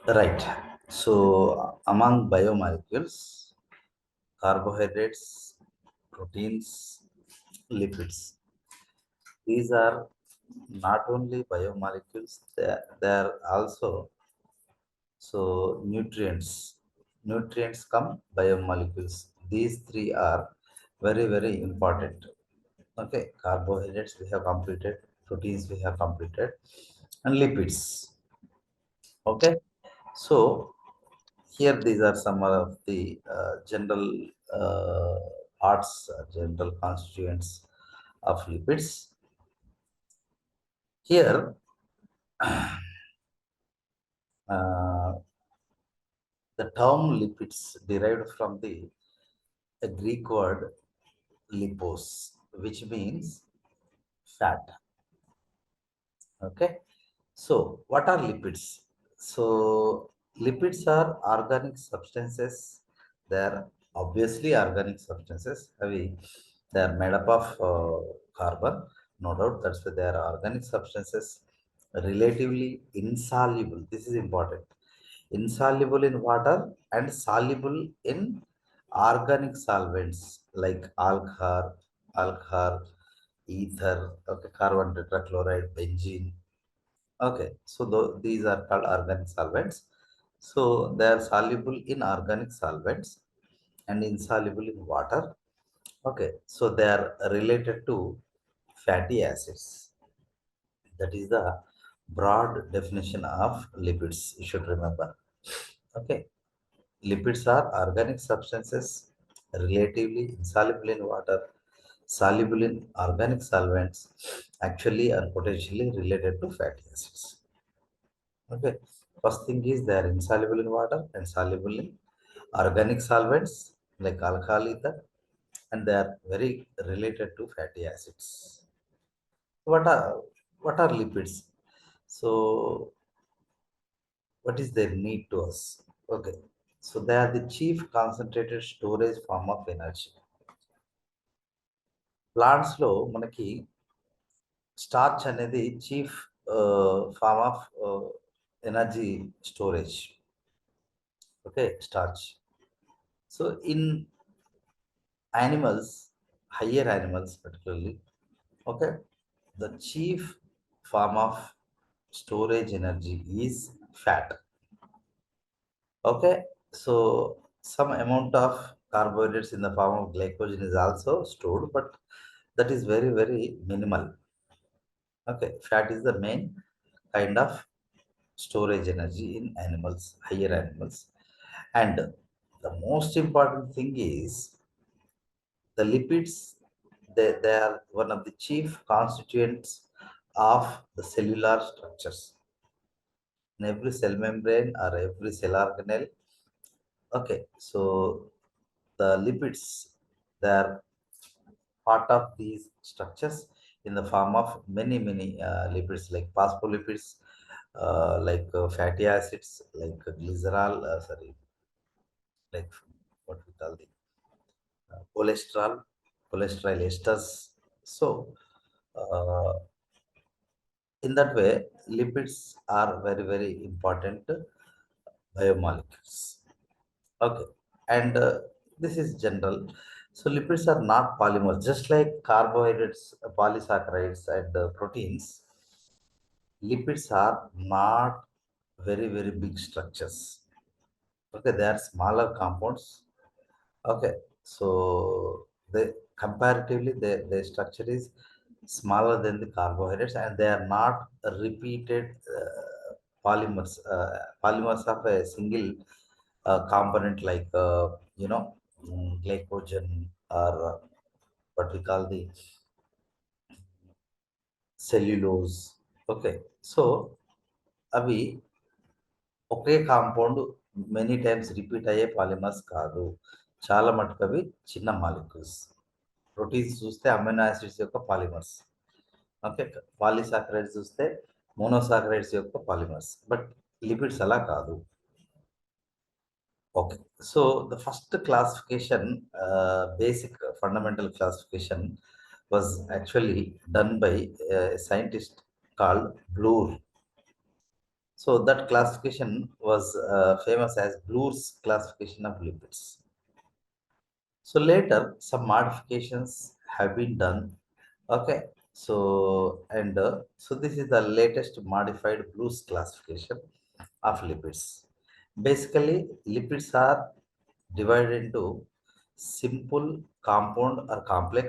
Right. So among biomolecules, carbohydrates, proteins, lipids. These are not only biomolecules, they are also nutrients. Nutrients come biomolecules. These three are very, very important. Okay, carbohydrates we have completed, proteins we have completed, and lipids. Okay, so here these are some of the general general constituents of lipids. Here, uh, the term lipids derived from the a Greek word lipos, which means fat. Okay, so what are lipids? So lipids are organic substances. They are obviously organic substances. They are made up of carbon, no doubt. That's why they are organic substances, relatively insoluble. This is important. Insoluble in water and soluble in organic solvents like alcohol, ether, okay, carbon tetrachloride, benzene. Okay, so these are called organic solvents. So they are soluble in organic solvents and insoluble in water. Okay, so they are related to fatty acids. That is the broad definition of lipids. You should remember. Okay, lipids are organic substances relatively insoluble in water, soluble in organic solvents, actually are potentially related to fatty acids. Okay. First thing is they are insoluble in water and soluble in organic solvents like alcohol ether, and they are very related to fatty acids. What are what are lipids? So what is their need to us? Okay. So they are the chief concentrated storage form of energy. Plants లో మనకి starch అనేది chief form of energy storage. Okay, starch. So in animals, higher animals particularly, okay, the chief form of storage energy is fat. Okay, so some amount of carbohydrates in the form of glycogen is also stored, but that is very, very minimal. Okay, fat is the main kind of storage energy in animals, higher animals. And the most important thing is the lipids, they are one of the chief constituents of the cellular structures. In every cell membrane or every cell organelle, okay, so the lipids, they are part of these structures in the form of many, many lipids like phospholipids, fatty acids, like glycerol, like what we call the cholesterol esters. So, uh, in that way, lipids are very, very important biomolecules. Okay, and this is general. So, lipids are not polymers, just like carbohydrates, polysaccharides, and proteins. Lipids are not very, very big structures. Okay, they are smaller compounds. Okay, so they comparatively their structure is smaller than the carbohydrates, and they are not repeated polymers of a single component like glycogen or what we call the cellulose. Okay, so అవి ఒకే compound many times repeat అయ్యే polymers కాదు. చాలా మటుకు అవి చిన్న molecules. Proteins చూస్తే amino acids యొక్క పాలిమర్స్. ఓకే. పాలీసాకరైడ్స్ చూస్తే మోనోసాకరైడ్స్ యొక్క పాలిమర్స్. బట్ లిపిడ్స్ అలా కాదు. Okay. So the first classification, basic fundamental classification was actually done by scientist called Bloor. So that classification was famous as Bloor's classification of lipids. So later some modifications have been done. Okay, so so this is the latest modified Bloor's classification of lipids. Basically, lipids are divided into simple, compound or complex,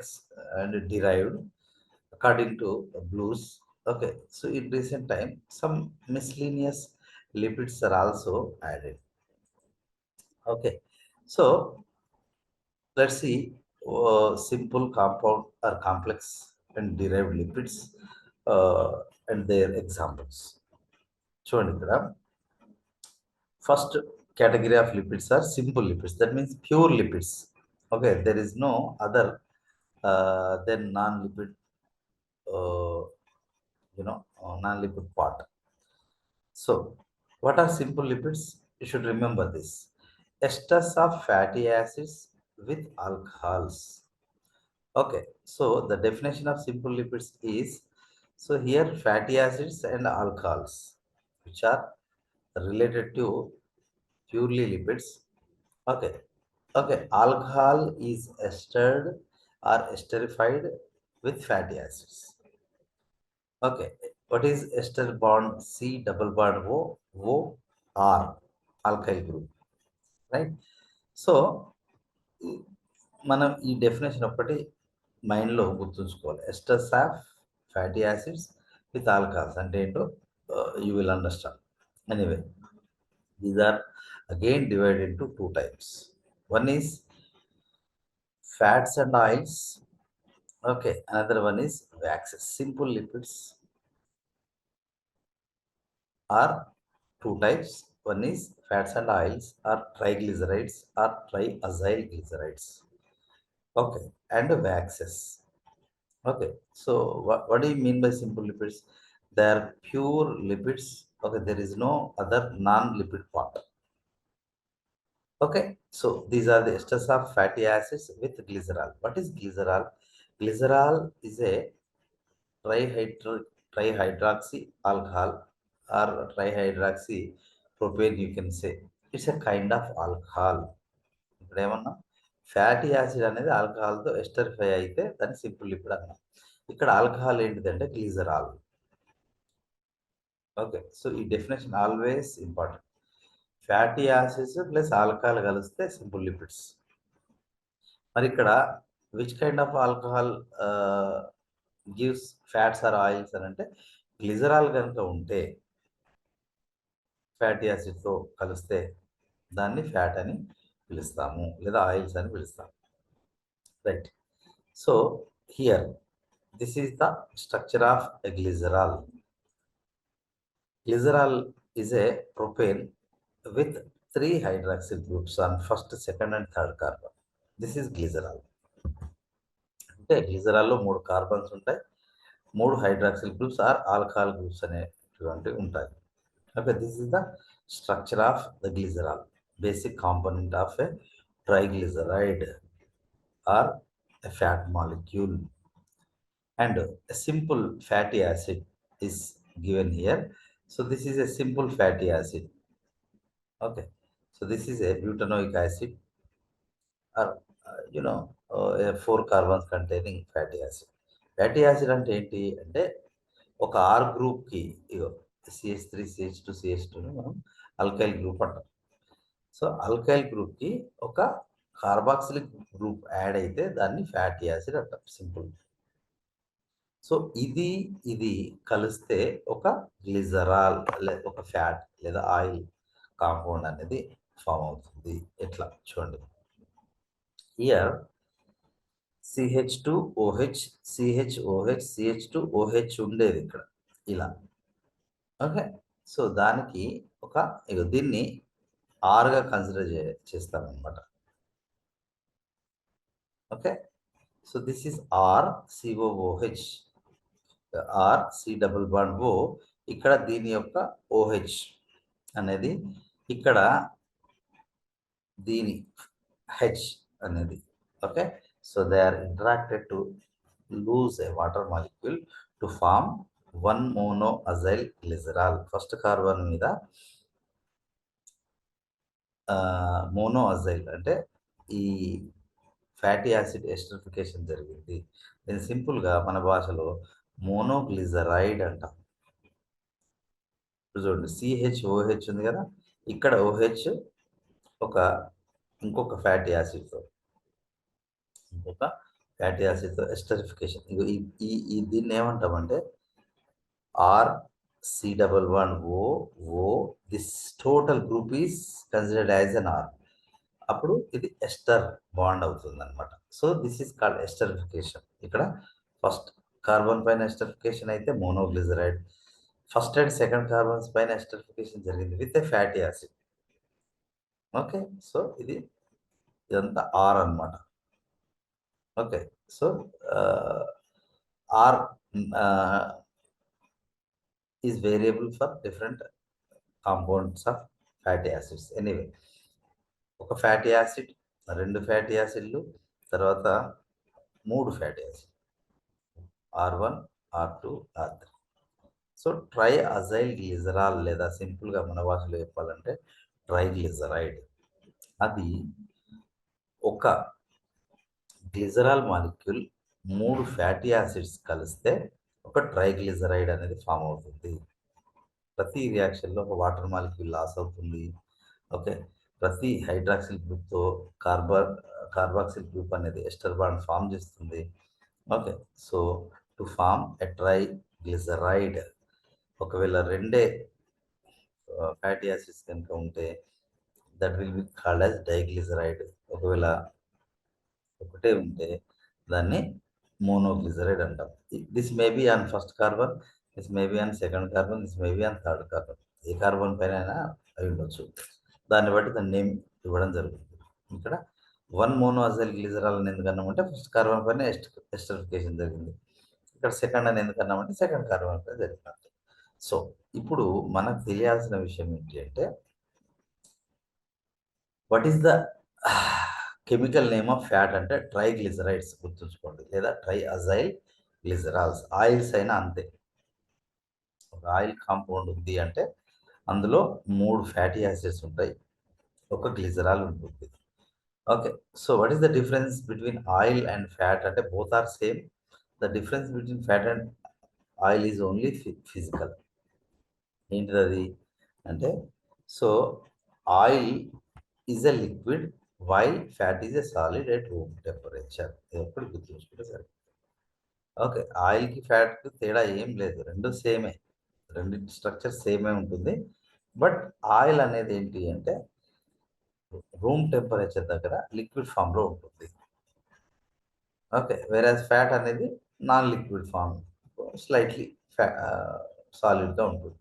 and derived according to Blues. Okay, so in recent time some miscellaneous lipids are also added. Okay, so let's see simple, compound or complex and derived lipids and their examples. చూడండి ఇక్కడ first category of lipids are simple lipids. That means pure lipids. Okay, there is no other than non-lipid, uh, non-lipid part. So, what are simple lipids? You should remember this: esters of fatty acids with alcohols. Okay, so the definition of simple lipids is, so here fatty acids and alcohols, which are related to purely lipids. Okay, okay, alcohol is estered or esterified with fatty acids. Okay, what is ester bond C double bond O R, alkyl group, right? So మనం ఈ definition ఒకటి మైండ్లో గుర్తుంచుకోవాలి. Esters of fatty acids with alcohols అంటే ఏంటో you will understand. Anyway, these are again divided into two types. One is fats and oils. Okay, another one is waxes. Simple lipids are two types. One is fats and oils or triglycerides or triacyl glycerides. Okay, and waxes. Okay, so what do you mean by simple lipids? They are pure lipids. Okay, there is no other non-lipid part. Okay, so these are the esters of fatty acids with glycerol. What is glycerol? Glycerol is a trihydroxy alcohol or trihydroxy propane, you can say. It's a kind of alcohol. ఇక్కడ ఏమన్నా fatty acid అనేది ఆల్కహాల్తో ఎస్టరిఫై అయితే దాన్ని simple lipid అన్నాం. ఇక్కడ alcohol ఏంటిదంటే glycerol. Okay, so ఈ definition always important. Fatty acids plus alcohol కలిస్తే సింపుల్ లిపిడ్స్. మరి ఇక్కడ which kind of alcohol gives fats or oils అని అంటే, గ్లిజరాల్ కనుక ఉంటే ఫ్యాటీ యాసిడ్తో కలిస్తే దాన్ని ఫ్యాట్ అని పిలుస్తాము, లేదా ఆయిల్స్ అని పిలుస్తాము. Right, so here this is the structure of a glycerol. Glycerol is a propane with 3 hydroxyl groups on first, second and third carbon. This is glycerol. అంటే గ్లిజరాల్లో 3 కార్బన్స్ ఉంటాయి, 3 hydroxyl groups or alcohol groups అనేటువంటివి ఉంటాయి. Okay, this is the structure of the glycerol, basic component of a triglyceride or a fat molecule. And a simple fatty acid is given here. So this is a simple fatty acid. Okay, so this is a butanoic acid, or a 4 carbons containing fatty acid. Fatty acid అంటే ఏంటి అంటే, ఒక are గ్రూప్కి ఇగో CH3 CH2 CH2ని మనం alkyl group అంటాం. So alkyl గ్రూప్కి ఒక carboxylic group add అయితే దాన్ని ఫ్యాటీ యాసిడ్ అంటాం, సింపుల్. సో ఇది కలిస్తే ఒక గ్లిజరాల్, ఒక ఫ్యాట్ లేదా ఆయిల్ కాంపౌండ్ అనేది ఫామ్ అవుతుంది. ఎట్లా చూడండి, హియర్ CH2OH CHOH CH2OH ఉండేది ఇక్కడ ఇలా. ఓకే, సో దానికి దీన్ని ఆర్గా కన్సిడర్ చేస్తామన్నమాట. Okay, so this is RCOOH, C double bond O. ఇక్కడ దీని యొక్క OH అనేది ఇక్కడ దీని H అనేది. Okay, so they are interacted to lose a water molecule to form 1 mono acyl glycerol. First carbon మీద మోనో అజైల్ అంటే ఈ ఫ్యాటీ యాసిడ్ ఎస్టరిఫికేషన్ జరిగింది. దీన్ని సింపుల్గా మన భాషలో మోనోగ్లిజరైడ్ అంటాం. చూడండి, సిహెచ్ఓహెచ్ ఉంది కదా, ఇక్కడ ఓహెచ్ ఒక ఇంకొక ఫ్యాటీ యాసిడ్తో ఎస్టరిఫికేషన్. దీన్ని ఏమంటామంటే R C11O. This total group is considered as an R. అప్పుడు ఇది ఎస్టర్ బాండ్ అవుతుంది అనమాట. So this is called esterification. ఇక్కడ ఫస్ట్ కార్బన్ పైన ఎస్టరిఫికేషన్ అయితే monoglyceride, first and second carbons పైన ఎస్టరిఫికేషన్ జరిగింది with a fatty acid. Okay, so ఇదంతా ఆర్ అనమాట. Okay, so R is variable for different compounds of fatty acids. Anyway, ఒక fatty acid, 2 fatty యాసిడ్లు, తర్వాత 3 fatty acid, R1, R2, R3. So try agile glycerol, లేదా సింపుల్గా మన భాషలో చెప్పాలంటే ట్రైగ్లిజరైడ్, అది ఒక గ్లిజరాల్ మాలిక్యూల్ 3 ఫ్యాటీ యాసిడ్స్ కలిస్తే ఒక ట్రైగ్లిజరైడ్ అనేది ఫామ్ అవుతుంది. ప్రతి రియాక్షన్లో ఒక వాటర్ మాలిక్యూల్ లాస్ అవుతుంది. ఓకే, ప్రతి హైడ్రాక్సిల్ గ్రూప్తో కార్బాక్సిల్ గ్రూప్ అనేది ఎస్టర్ బాండ్ ఫామ్ చేస్తుంది. Okay, so to form a triglyceride, ఒకవేళ 2 ఫ్యాటీ యాసిడ్స్ కనుక ఉంటే that will be called as diglyceride. ఒకవేళ ఒకటే ఉంటే దాన్ని మోనోగ్లిజరైడ్ అంటాం. This may be on first carbon, this may be on second carbon, this may be on third carbon. ఏ carbon పైన అయినా అయి ఉండొచ్చు. దాన్ని బట్టి దాని నేమ్ ఇవ్వడం జరుగుతుంది. ఇక్కడ 1 మోనో అజైల్ గ్లిజరాల్ అని ఎందుకన్నామంటే ఫస్ట్ కార్బన్ పైన ఎస్టరిఫికేషన్ జరిగింది. ఇక్కడ సెకండ్ అని ఎందుకన్నామంటే సెకండ్ కార్బన్ పైన జరిగినట్టు. సో ఇప్పుడు మనకు తెలియాల్సిన విషయం ఏంటి అంటే, what is the chemical name of fat అంటే ట్రైగ్లిజరైడ్స్ గుర్తుంచుకోండి, లేదా ట్రై అజైల్ గ్లిజరాల్స్. ఆయిల్స్ అయినా అంతే. ఒక ఆయిల్ కాంపౌండ్ ఉంది అంటే అందులో 3 ఫ్యాటీ యాసిడ్స్ ఉంటాయి, ఒక గ్లిజరాల్ ఉంటుంది. Okay, so what is the difference between oil and fat అంటే both are same. The difference between fat and oil is only physical. ఏంటిది అది అంటే, so oil is a liquid while fat is a solid at room temperature. ఎప్పుడు గుర్తుంచుకుంటే సరే. Okay, ఆయిల్కి ఫ్యాట్కి తేడా ఏం లేదు, రెండు సేమే, రెండు స్ట్రక్చర్ సేమే ఉంటుంది. బట్ ఆయిల్ అనేది ఏంటి అంటే రూమ్ టెంపరేచర్ దగ్గర లిక్విడ్ ఫామ్లో ఉంటుంది. ఓకే, వేరే ఫ్యాట్ అనేది నాన్ లిక్విడ్ ఫామ్, స్లైట్లీ సాలిడ్గా ఉంటుంది.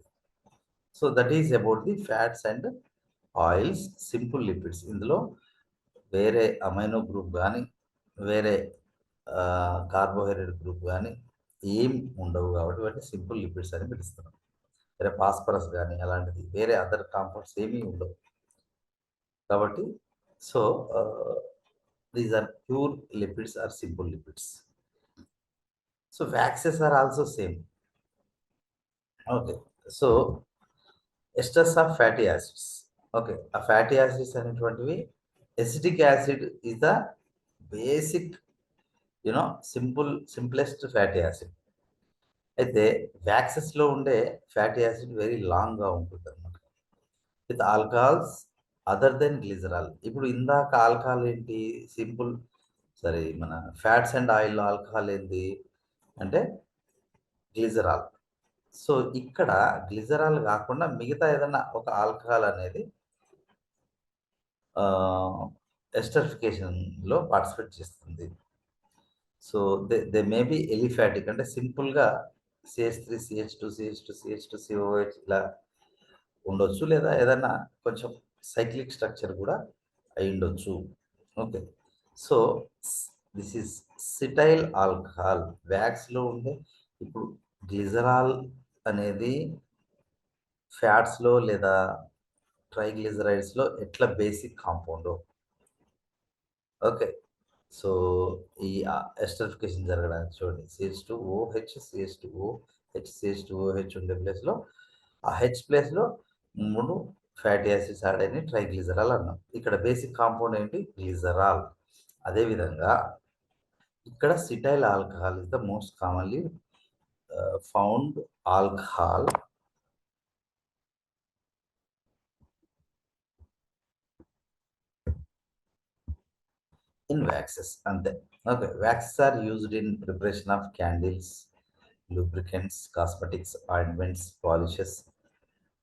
So that is about the fats and oils, simple lipids. ఇందులో వేరే అమైనో గ్రూప్ కానీ వేరే కార్బోహైడ్రేట్ గ్రూప్ కానీ ఏం ఉండవు, కాబట్టి వాటిని సింపుల్ లిపిడ్స్ అని పిలుస్తున్నాం. వేరే ఫాస్ఫరస్ కానీ అలాంటిది వేరే అదర్ కాంపౌండ్స్ ఏమీ ఉండవు. కాబట్టి so these are pure lipids or simple lipids. So waxes are also same. Okay, so esters of fatty acids. Okay, ఆ ఫ్యాటీ యాసిడ్స్ అనేటువంటివి, acetic acid is the basic simplest fatty acid. అయితే వ్యాక్సెస్లో ఉండే fatty acid very లాంగ్గా ఉంటుంది అనమాట, with alcohols other than glycerol. ఇప్పుడు ఇందాక ఆల్కహాల్ ఏంటి, సింపుల్, సరే మన ఫ్యాట్స్ అండ్ ఆయిల్ ఆల్కహాల్ ఏంటి అంటే గ్లిజరాల్. సో ఇక్కడ గ్లిజరాల్ కాకుండా మిగతా ఏదైనా ఒక ఆల్కహాల్ అనేది ఎస్టరిఫికేషన్లో పార్టిసిపేట్ చేస్తుంది. So they may be aliphatic అంటే సింపుల్గా CH3 CH2 CH2 CH2 COH ఇలా ఉండొచ్చు, లేదా ఏదైనా కొంచెం సైక్లిక్ స్ట్రక్చర్ కూడా అయి ఉండొచ్చు. Okay, so this is cetyl alcohol వ్యాక్స్లో ఉండే. ఇప్పుడు గ్లిజరాల్ అనేది ఫ్యాట్స్లో లేదా ట్రైగ్లిజరైడ్స్లో ఎట్లా బేసిక్ కాంపౌండ్. ఓకే, సో ఈ ఎస్టరిఫికేషన్ జరగడానికి చూడండి, CH2OH CH2O HCH2OH ఉండే ప్లేస్లో ఆ H ప్లేస్లో 3 ఫ్యాటీ యాసిడ్స్ యాడ్ అయినాయి, ట్రైగ్లిజరాల్ అన్నాం. ఇక్కడ బేసిక్ కాంపౌండ్ ఏంటి? గ్లిజరాల్. అదేవిధంగా ఇక్కడ cetyl alcohol is the most commonly found alcohol in waxes. అంతే. Okay, waxes are used in preparation of candles, lubricants, cosmetics, ointments, polishes.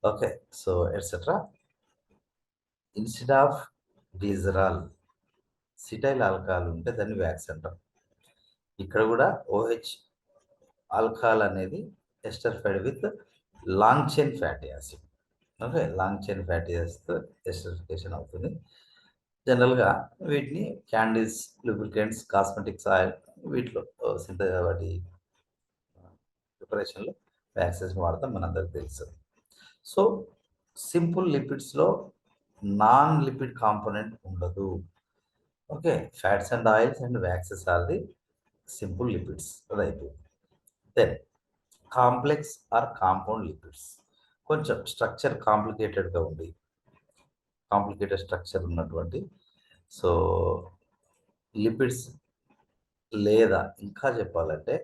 Okay, so etc. Instead of glycerol, cetyl alcohol ఉంటే దాన్ని wax అంటాం. ఇక్కడ కూడా OH alcohol అనేది esterified with long chain fatty acid. Okay, long chain fatty యాసిడ్తో esterification అవుతుంది. జనరల్గా వీటిని క్యాండిల్స్, లూబ్రికెంట్స్, కాస్మెటిక్స్ ఆయిల్ వీటిలో వాటి ప్రిపరేషన్లో వ్యాక్సెస్ని వాడతాం, మనందరికి తెలుసు. సో సింపుల్ లిపిడ్స్లో నాన్ లిపిడ్ కాంపోనెంట్ ఉండదు. Okay, fats and oils and waxes are the simple lipids. Right. Then complex or compound lipids, కొంచెం స్ట్రక్చర్ కాంప్లికేటెడ్గా ఉంది, కాంప్లికేటెడ్ స్ట్రక్చర్ ఉన్నటువంటి సో లిపిడ్స్, లేదా ఇంకా చెప్పాలంటే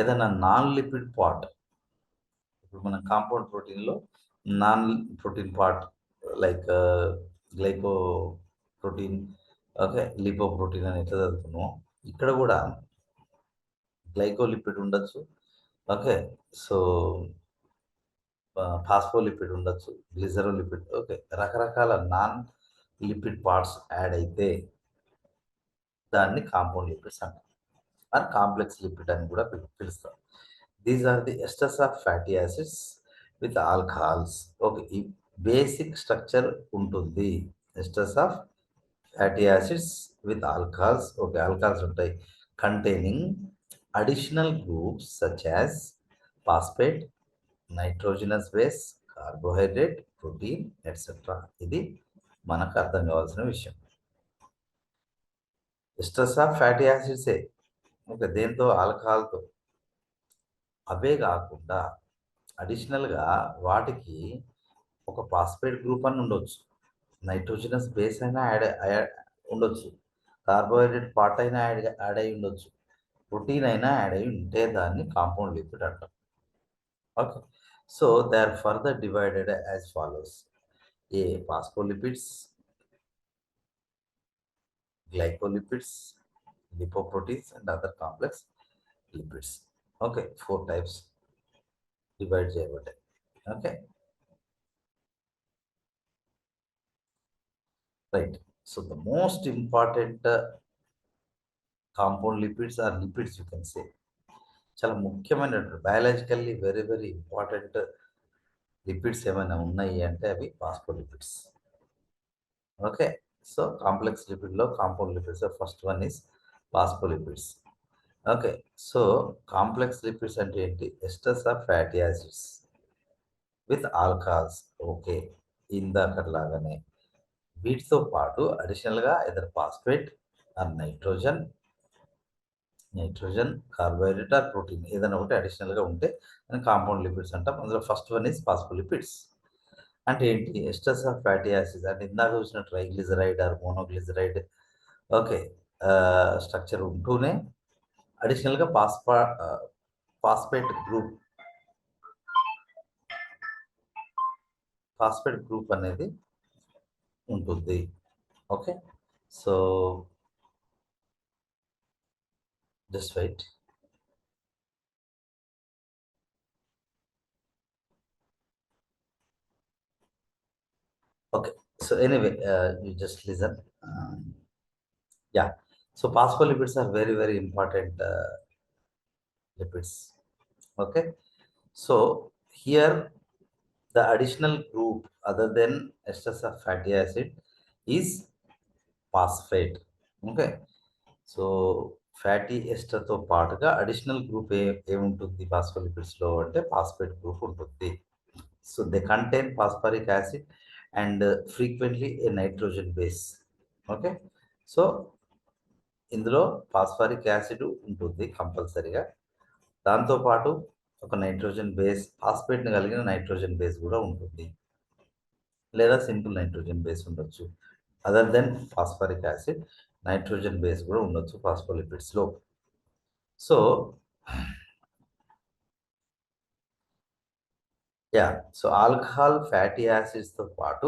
ఏదైనా నాన్ లిపిడ్ పార్ట్. ఇప్పుడు మన కాంపౌండ్ ప్రోటీన్లో non protein part like glycoprotein, okay, lipoprotein అని ఎట్లా చదువుతున్నామో ఇక్కడ కూడా గ్లైకోలిపిడ్ ఉండొచ్చు. ఓకే, సో ఫాస్ఫోలిపిడ్ ఉండొచ్చు, గ్లిజరోలిపిడ్. ఓకే, రకరకాల నాన్ లిపిడ్ పార్ట్స్ యాడ్ అయితే దాన్ని కాంపౌండ్ లిపిడ్స్ అంటారు, ఆర్ కాంప్లెక్స్ లిపిడ్ అని కూడా పిలుస్తాం. These are the esters of fatty acids with alcohols. Okay, ఈ బేసిక్ స్ట్రక్చర్ ఉంటుంది, esters of fatty acids with alcohols. Okay, alcohols ఉంటాయి, containing additional groups such as phosphate, nitrogenous base, carbohydrate, protein etcetera. ఇది మనకు అర్థం కావాల్సిన విషయం. Esters of fatty యాసిడ్సే, okay, దేంతో? ఆల్కహాల్తో. అవే కాకుండా అడిషనల్గా వాటికి ఒక ఫాస్ఫేట్ గ్రూప్ అని ఉండొచ్చు, నైట్రోజనస్ బేస్ అయినా యాడ్ ఉండొచ్చు, కార్బోహైడ్రేట్ పార్ట్ అయినా యాడ్ అయి ఉండొచ్చు, ప్రోటీన్ అయినా యాడ్ అయి ఉంటే దాన్ని కాంపౌండ్ లిపిడ్ అంటాం. Okay, so they are further divided as follows: a phospholipids, glycolipids, lipoproteins and other complex lipids. Okay, 4 types divide చేయబడ్డాయి. Okay, right. So the most important compound lipids are lipids, you can say. చాలా ముఖ్యమైన biologically very very important lipids ఏమైనా ఉన్నాయి అంటే అవి phospholipids. Okay, so complex లిపిడ్లో compound lipids first one is phospholipids. Okay, so complex lipids అంటే ఏంటి? Esters of fatty acids with alcohols. Okay, ఇందాకట్లాగానే వీటితో పాటు అడిషనల్గా either phosphate or nitrogen, carbohydrate or protein ఏదైనా ఒకటి అడిషనల్గా ఉంటే అని కాంపౌండ్ లిపిడ్స్ అంటాం. అందులో ఫస్ట్ వన్ ఈస్ ఫాస్ఫోలిపిడ్స్. అంటే ఏంటి? ఎస్టర్స్ ఆఫ్ ఫ్యాటీ యాసిడ్స్ అంటే ఇందాక చూసిన triglyceride or monoglyceride, okay, structure ఉంటూనే అడిషనల్గా ఫాస్ఫేట్ గ్రూప్ అనేది ఉంటుంది. Okay, so just wait. Okay, so anyway, you just listen. Yeah, so phospholipids are very very important lipids. Okay, so here the additional group other than esters of fatty acid is phosphate. Okay, so fatty ఎస్టర్తో పాటుగా additional group ఏముంటుంది ఫాస్ఫోలిపిడ్స్లో అంటే phosphate group ఉంటుంది. So they contain phosphoric acid and frequently a nitrogen base. Okay, so ఇందులో phosphoric acid ఉంటుంది కంపల్సరీగా. దాంతోపాటు ఒక నైట్రోజన్ బేస్, ఫాస్ఫేట్ని కలిగిన నైట్రోజన్ బేస్ కూడా ఉంటుంది, లేదా సింపుల్ నైట్రోజన్ బేస్ ఉండొచ్చు. Other then phosphoric acid, nitrogen base కూడా ఉండొచ్చు ఫాస్ఫోలిపిడ్స్లో. సో సో ఆల్కహాల్ ఫ్యాటీ యాసిడ్స్తో పాటు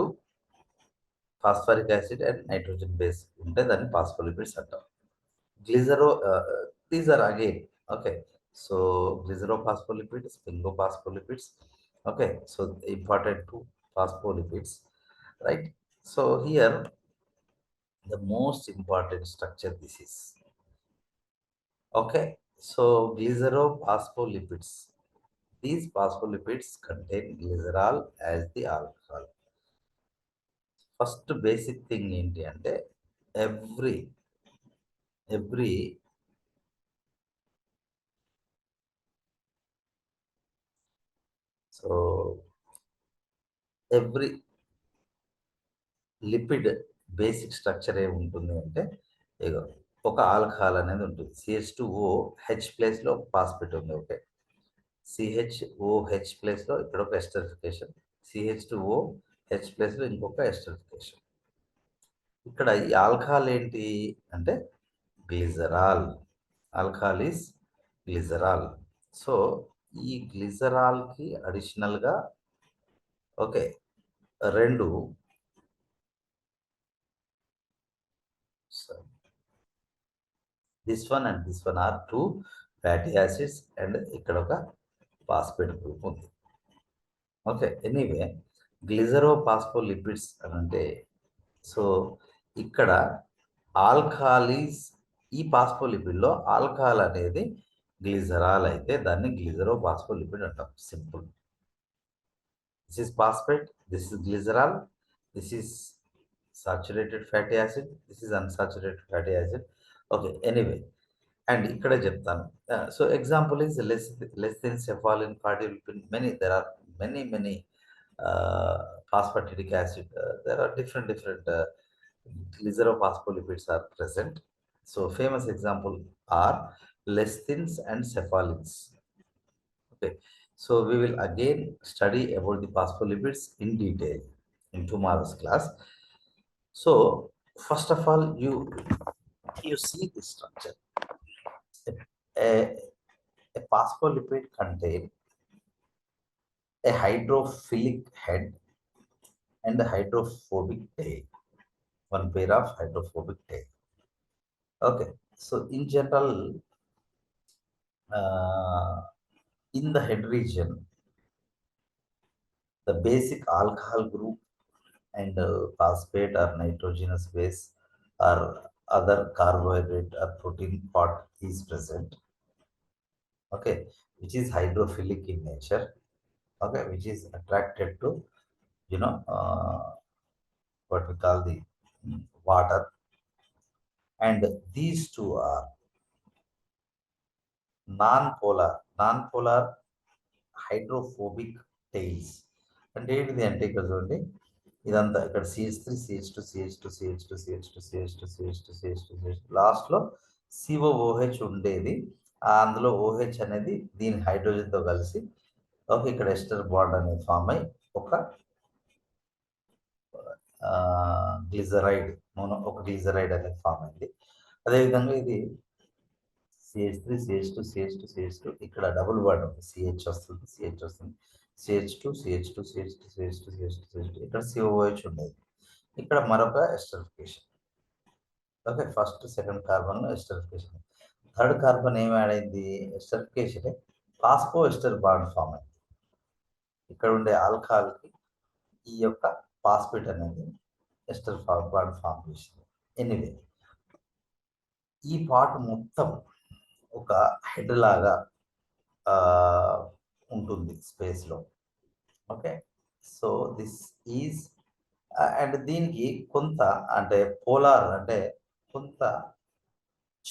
phosphoric acid and nitrogen base ఉంటే దాన్ని ఫాస్ఫోలిపిడ్స్ అంటాం. Glycero these are again okay. So glycerophospholipid, sphingophospholipids, okay. So important to phospholipids, right? So here the most important structure this is, okay. So glycerophospholipids, these phospholipids contain glycerol as the alcohol. First basic thing ఏంటి అంటే every so every lipid basic structure ఏముంటుంది అంటే, ఇగో ఒక alcohol అనేది ఉంటుంది. CH2O H ప్లేస్లో phosphate ఉంది, okay. CHOH ప్లేస్లో ఇక్కడ ఒక ఎస్టరిఫికేషన్, CH2O హెచ్ ప్లేస్లో ఇంకొక ఎస్టరిఫికేషన్. ఇక్కడ ఈ ఆల్కహాల్ ఏంటి అంటే glycerol. Alcohol is glycerol. So ఈ గ్లిజరాల్కి అడిషనల్గా ఓకే రెండు this one and this one or two fatty acids and ఇక్కడ ఒక ఫాస్ఫేట్ గ్రూప్ ఉంది, ఓకే. ఎనీవే గ్లిజరోఫాస్ఫోలిపిడ్స్ అని అంటే, సో ఇక్కడ ఆల్కహాల్ ఈజ్, ఈ ఫాస్ఫోలిపిడ్లో ఆల్కహాల్ అనేది గ్లిజరాల్ అయితే దాన్ని గ్లిజరోఫాస్ఫోలిపిడ్ అంటాం, simple. This is phosphate, this is glycerol, this is saturated fatty acid, this is unsaturated fatty acid, okay. Anyway, and ikkada చెప్తాను. So example is less than cephalin, cardiolipin, many, there are many phosphatidic acid, there are different glycerophospholipids are present. So famous example are lecithins and cephalins, okay. So we will again study about the phospholipids in detail in tomorrow's class. So first of all, you see this structure. A phospholipid contain a hydrophilic head and a hydrophobic tail, one pair of hydrophobic tail, okay. So in general, in the head region, the basic alcohol group and phosphate or nitrogenous base or other carbohydrate or protein part is present, okay, which is hydrophilic in nature, okay, which is attracted to what we call the water, and these two are non-polar hydrophobic tails. అంటే ఏంటిది అంటే ఇక్కడ చూడండి, ఇదంతా ఇక్కడ CH3 CH2 CH2 CH2 CH2 CH2 CH2 CH2 CH2 లాస్ట్లో COOH ఉండేది, అందులో OH అనేది దీని హైడ్రోజన్తో కలిసి ఓకే ఇక్కడ ఎస్టర్ బాండ్ అనేది ఫామ్ అయ్యి ఒక గ్లిజరైడ్, ఒక గ్లిజరైడ్ అనేది ఫామ్ అయింది. అదేవిధంగా ఇది CH3 CH2 CH2 CH2 ఇక్కడ డబుల్ బాండ్ ఉంది, CH వస్తుంది CH వస్తుంది, CH2 CH2 CH2 CH2 CH2 CH2 ఇక్కడ COOH ఉండేది, ఇక్కడ మరొక esterification, okay. First second carbon esterification, third carbon ఏమి యాడ్ అయింది, esterification phospho ester bond form అయింది. ఇక్కడ ఉండే ఆల్కహాల్కి ఈ యొక్క ఫాస్ఫేట్ అనేది ఎస్టర్ బాండ్ ఫామ్ చేసింది. ఎనీవే ఈ పార్ట్ మొత్తం ఒక హెడ్ లాగా ఉంటుంది స్పేస్లో, okay. So this is and దీనికి కొంత అంటే పోలార్ అంటే కొంత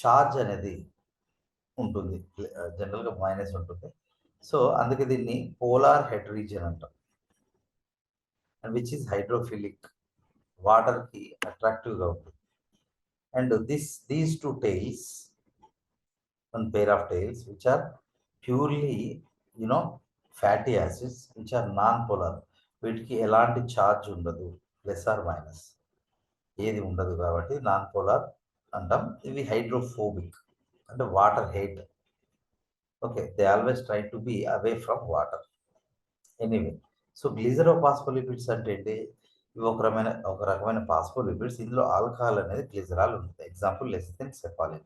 చార్జ్ అనేది ఉంటుంది, జనరల్గా మైనస్ ఉంటుంది. సో అందుకే దీన్ని పోలార్ హెడ్ రీజియన్ అంటాం, అండ్ విచ్ ఈస్ హైడ్రోఫిలిక్, వాటర్కి అట్రాక్టివ్గా ఉంటుంది. And these two tails, one pair of tails which are purely you know fatty acids which are non polar, వీటికి ఎలాంటి ఛార్జ్ ఉండదు, ప్లస్ ఆర్ మైనస్ ఏది ఉండదు కాబట్టి నాన్ పోలార్ అంటాం. ఇవి హైడ్రోఫోబిక్ అంటే water hate. Okay, they always try to be away from water. Anyway, so glycerophospholipids అంటే ఏంటి? ఇవి ఒక రకమైన ఫాస్ఫోలిపిడ్స్. ఇందులో ఆల్కహాల్ అనేది గ్లిజరాల్ ఉంటుంది. Example lecithin, cephalin.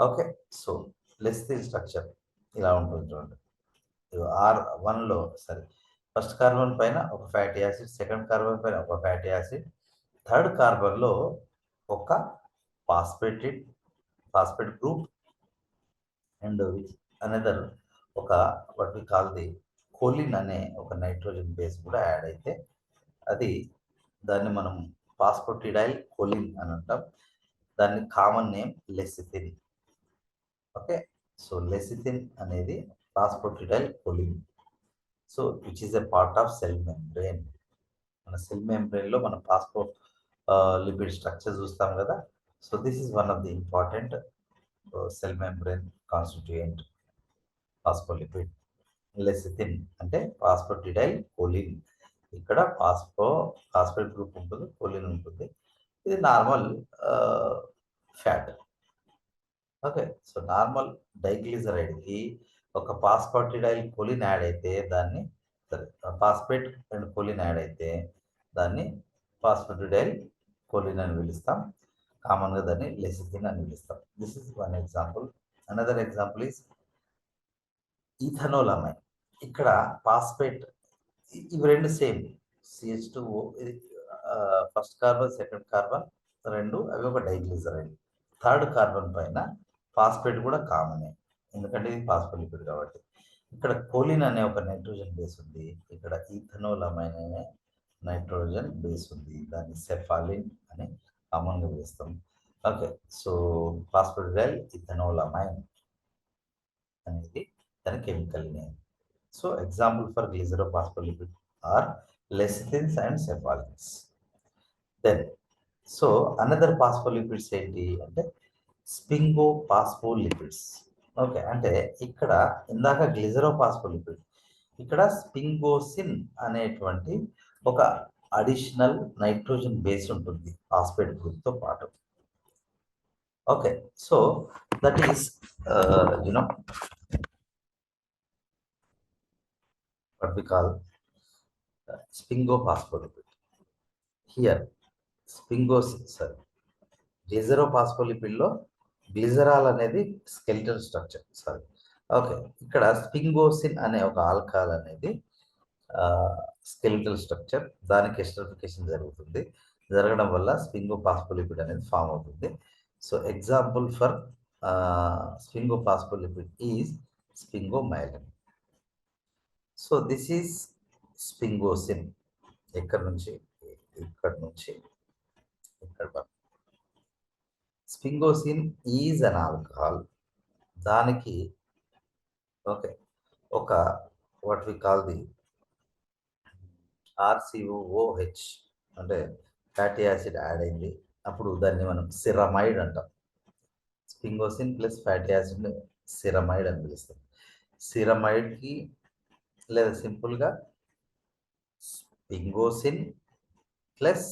Okay, so lecithin structure ఇలా ఉంటుంది చూడండి. R1లో సరే, ఫస్ట్ కార్బన్ పైన ఒక ఫ్యాటీ యాసిడ్, సెకండ్ కార్బన్ పైన ఒక ఫ్యాటీ యాసిడ్, థర్డ్ కార్బన్లో ఒక ఫాస్ఫేట్ గ్రూప్ అండ్ అనదర్ ఒక what we call the choline అనే ఒక నైట్రోజన్ బేస్ కూడా యాడ్ అయితే దాన్ని మనం ఫాస్ఫోటిడైల్ కోలిన్ అని అంటాం. దాన్ని common name lecithin. Okay, so lecithin అనేది phosphatidyl choline. So which is a part of cell membrane. మన సెల్ మెంబ్రెయిన్లో మనం లిపిడ్ స్ట్రక్చర్ చూస్తాం కదా. So this is one of the important cell membrane constituent phospholipid. Lecithin అంటే phosphatidyl choline. ఇక్కడ phosphate group ఉంటుంది, choline ఉంటుంది. ఇది normal fat. Okay, so normal డైగ్లిజరైడ్కి ఒక ఫాస్ఫాటిడైల్ కోలిన్ యాడ్ అయితే దాన్ని ఫాస్ఫేట్ అండ్ కోలిన్ యాడ్ అయితే దాన్ని ఫాస్ఫాటిడైల్ కోలిన్ అని పిలుస్తాం. కామన్గా దాన్ని లెసిథిన్ అని పిలుస్తాం. This is one example. Another example is ethanolamine. ఇక్కడ ఫాస్ఫేట్, ఇవి రెండు సేమ్ CH2O. ఇది ఫస్ట్ కార్బన్, సెకండ్ కార్బన్ రెండు అవి ఒక డైగ్లిజరైడ్. థర్డ్ కార్బన్ పైన ఫాస్ఫేట్ కూడా కామనే, ఎందుకంటే ఇది ఫాస్ఫోలిపిడ్ కాబట్టి. ఇక్కడ కోలిన్ అనే ఒక నైట్రోజన్ బేస్ ఉంది, ఇక్కడ ఈథనోలమైన్ అనే నైట్రోజన్ బేస్ ఉంది. దాన్ని సెఫాలిన్ అని కామన్గా పిలుస్తాం. ఓకే, సో ఫాస్ఫోటిడైల్ ఈథనోలమైన్ అనేది దాని chemical name. So example for glycerophospholipid or lecithins and cephalins. Then so another phospholipids ఏంటి అంటే స్పింగోఫాస్ఫోలిపిడ్స్. ఓకే, అంటే ఇక్కడ ఇందాక గ్లిజరోఫాస్ఫోలిపిడ్, ఇక్కడ స్పింగోసిన్ అనేటువంటి ఒక అడిషనల్ నైట్రోజన్ బేస్ ఉంటుంది ఫాస్ఫేట్ గ్రూప్తో పాటు. Okay, so that is you know what we call sphingophospholipid. Here గ్లిజరోఫాస్ఫోలిపిడ్లో గ్లిజరాల్ అనేది స్కెలిటల్ స్ట్రక్చర్. సారీ, ఓకే, ఇక్కడ స్పింగోసిన్ అనే ఒక ఆల్కహాల్ అనేది స్కెలిటల్ స్ట్రక్చర్. దానికి ఎస్టరిఫికేషన్ జరగడం వల్ల స్పింగోఫాస్ఫోలిపిడ్ అనేది ఫామ్ అవుతుంది. So example for sphingophospholipid is sphingomyelin. So this is sphingosine. ఇక్కడ నుంచి ఇక్కడ స్పింగోసిన్ ఈజ్ అన్ ఆల్కహాల్. దానికి ఓకే ఒక what we call the RCOOH అంటే ఫ్యాటీ యాసిడ్ యాడ్ అయింది. అప్పుడు దాన్ని మనం సిరమైడ్ అంటాం. Sphingosine plus fatty acid ceramide అని పిలుస్తాం. సిరమైడ్కి లేదా సింపుల్గా sphingosine plus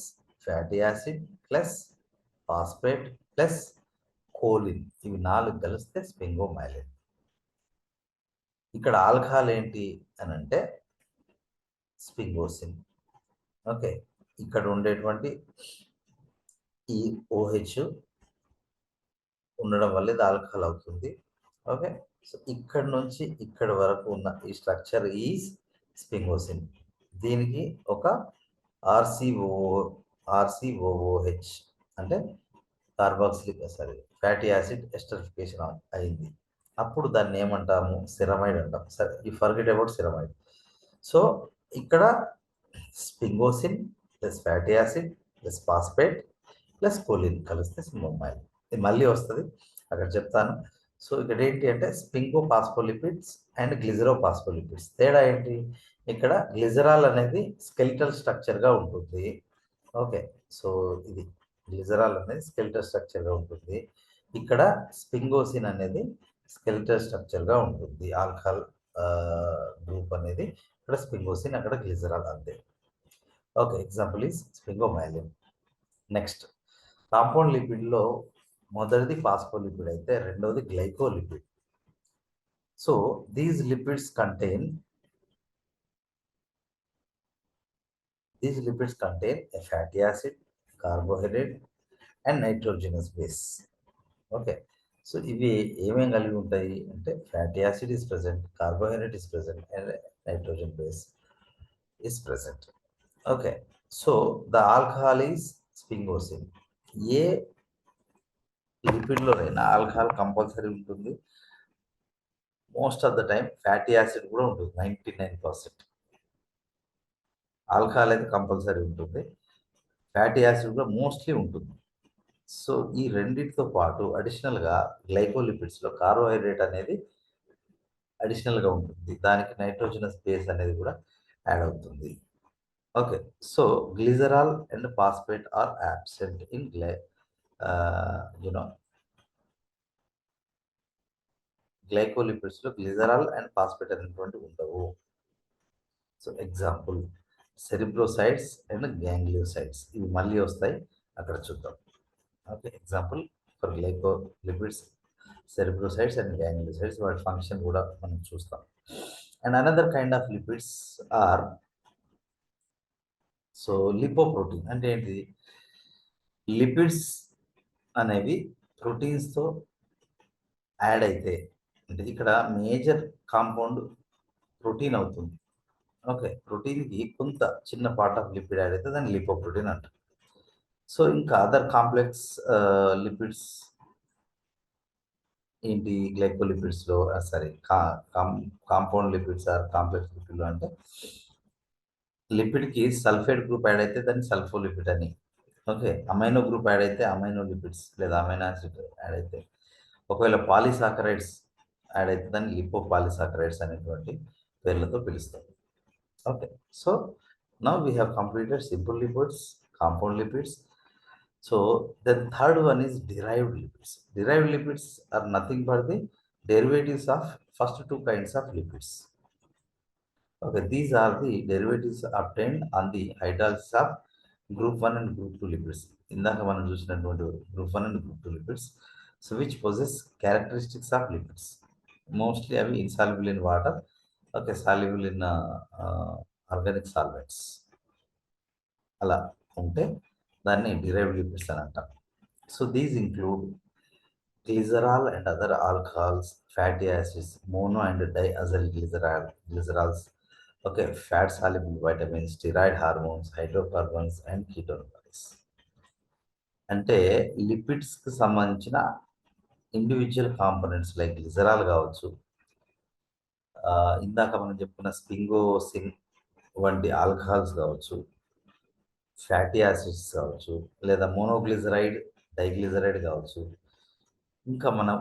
fatty acid plus phosphate plus choline, ఇవి 4 కలిస్తే స్పింగోమైలిన్. ఇక్కడ ఆల్కహాల్ ఏంటి అని అంటే స్పింగోసిన్. ఓకే, ఇక్కడ ఉండేటువంటి ఈ OH ఉండడం వల్ల ఇది ఆల్కహాల్ అవుతుంది. ఓకే, సో ఇక్కడ నుంచి ఇక్కడ వరకు ఉన్న ఈ స్ట్రక్చర్ ఈజ్ స్పింగోసిన్. దీనికి ఒక RCOOH అంటే ఫ్యాటీ యాసిడ్ ఎస్టరిఫికేషన్ అయింది. అప్పుడు దాన్ని ఏమంటాము? సిరమైడ్ అంటాం. సరే, you forget about ceramide. So ఇక్కడ sphingosine plus fatty acid plus phosphate plus choline కలిస్తే స్పింగోమైలిన్. ఇది మళ్ళీ వస్తుంది, అక్కడ చెప్తాను. సో ఇక్కడ ఏంటి అంటే స్పింగోఫాస్ఫోలిపిడ్స్ అండ్ గ్లిజరోఫాస్ఫోలిపిడ్స్ తేడా ఏంటి? ఇక్కడ గ్లిజరాల్ అనేది స్కెలిటల్ స్ట్రక్చర్గా ఉంటుంది. ఓకే, సో ఇది గ్లిజరాల్ అనేది స్కెలిటల్ స్ట్రక్చర్గా ఉంటుంది. ఇక్కడ స్పింగోసిన్ అనేది స్కెలిటల్ స్ట్రక్చర్గా ఉంటుంది ఆల్కహాల్ గ్రూప్ అనేది, ఇక్కడ స్పింగోసిన్, అక్కడ గ్లిజరాల్ అంతే. Okay, example is sphingomyelin. Next, compound లిపిడ్లో మొదటిది ఫాస్ఫోలిపిడ్ అయితే రెండవది glycolipid. So these lipids contain a fatty acid, carbohydrate and nitrogenous base. Okay, so ఇవి ఏమేమి కలిగి ఉంటాయి అంటే fatty acid is present, carbohydrate is present and nitrogen base is present. Okay, so the alcohol is sphingosine. ఏ లిపిడ్లోనైనా alcohol compulsory ఉంటుంది. Most of the time fatty acid కూడా ఉంటుంది, 99%. ఆల్కహాల్ అయితే కంపల్సరీ ఉంటుంది, ఫ్యాటీ యాసిడ్ కూడా మోస్ట్లీ ఉంటుంది. So ఈ రెండింటితో పాటు అడిషనల్గా గ్లైకోలిపిడ్స్లో కార్బోహైడ్రేట్ అనేది అడిషనల్గా ఉంటుంది, దానికి నైట్రోజనస్ బేస్ అనేది కూడా యాడ్ అవుతుంది. Okay, so glycerol and phosphate are absent in గ్లైకోలిపిడ్స్లో గ్లిజరాల్ అండ్ ఫాస్ఫేట్ అనేటువంటి ఉండవు. సో ఎగ్జాంపుల్ సెరిబ్రోసైడ్స్ అండ్ గ్యాంగ్లియోసైడ్స్, ఇవి మళ్ళీ వస్తాయి, అక్కడ చూద్దాం. Okay, example for glycolipids, cerebrosides and gangliosides, వాటి ఫంక్షన్ కూడా మనం చూస్తాం. And another kind of lipids are, so lipoprotein అంటే ఏంటి? లిపిడ్స్ అనేవి ప్రోటీన్స్తో యాడ్ అయితే, అంటే ఇక్కడ మేజర్ కాంపౌండ్ ప్రోటీన్ అవుతుంది. ఓకే, ప్రోటీన్కి కొంత చిన్న పార్ట్ ఆఫ్ లిపిడ్ యాడ్ అయితే దాన్ని లిపోప్రోటీన్ అంటారు. సో ఇంకా అదర్ కాంప్లెక్స్ లిపిడ్స్ ఏంటి? గ్లైకోలిపిడ్స్లో sorry compound lipids or complex లిపిడ్లో అంటే లిపిడ్కి సల్ఫేట్ గ్రూప్ యాడ్ అయితే దాన్ని సల్ఫోలిపిడ్ అని. ఓకే, అమైనో గ్రూప్ యాడ్ అయితే అమైనో లిపిడ్స్ లేదా అమైనో యాసిడ్ యాడ్ అయితే, ఒకవేళ పాలిసాకరైడ్స్ యాడ్ అయితే దాన్ని లిపోపాలిసాకరైడ్స్ అనేటువంటి పేర్లతో పిలుస్తాం. Okay, so now we have completed simple lipids, compound lipids. So the third one is derived lipids. Derived lipids are nothing but the derivatives of first two kinds of lipids. Okay, these are the derivatives obtained on the hydrolysis of group 1 and group 2 lipids. ఇందాక మనం చూసినటువంటి group 1 and group 2 lipids, so which possess characteristics of lipids. Mostly అవి insoluble in water, okay, soluble in organic solvents. అలా ఉంటే దాన్ని derived lipids అని అంటాం. So these include glycerol and other alcohols, fatty acids, mono and diacyl glycerols, okay, fat soluble vitamins, steroid hormones, hydrocarbons and ketone bodies. అంటే లిపిడ్స్కి సంబంధించిన individual components like glycerol కావచ్చు, ఇందాక మనం చెప్పుకున్న స్పింగోసిన్ వంటి ఆల్కహాల్స్ కావచ్చు, ఫ్యాటీ యాసిడ్స్ కావచ్చు, లేదా మోనోగ్లిజరైడ్, డైగ్లిజరైడ్ కావచ్చు, ఇంకా మనం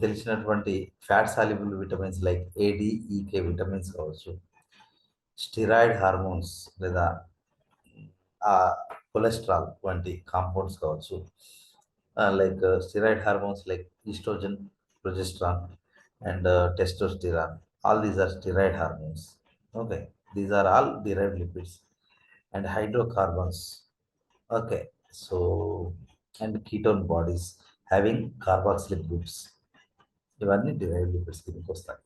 తెలిసినటువంటి fat soluble vitamins like A D E K vitamins కావచ్చు, స్టిరాయిడ్ హార్మోన్స్ లేదా కొలెస్ట్రాల్ వంటి కాంపౌండ్స్ కావచ్చు, like steroid hormones like estrogen, progesterone and testosterone, all these are steroid hormones. Okay, these are all derived lipids. And hydrocarbons, okay, so and ketone bodies having carboxylic groups, ఇవన్నీ derived lipids కిందకి వస్తాయి.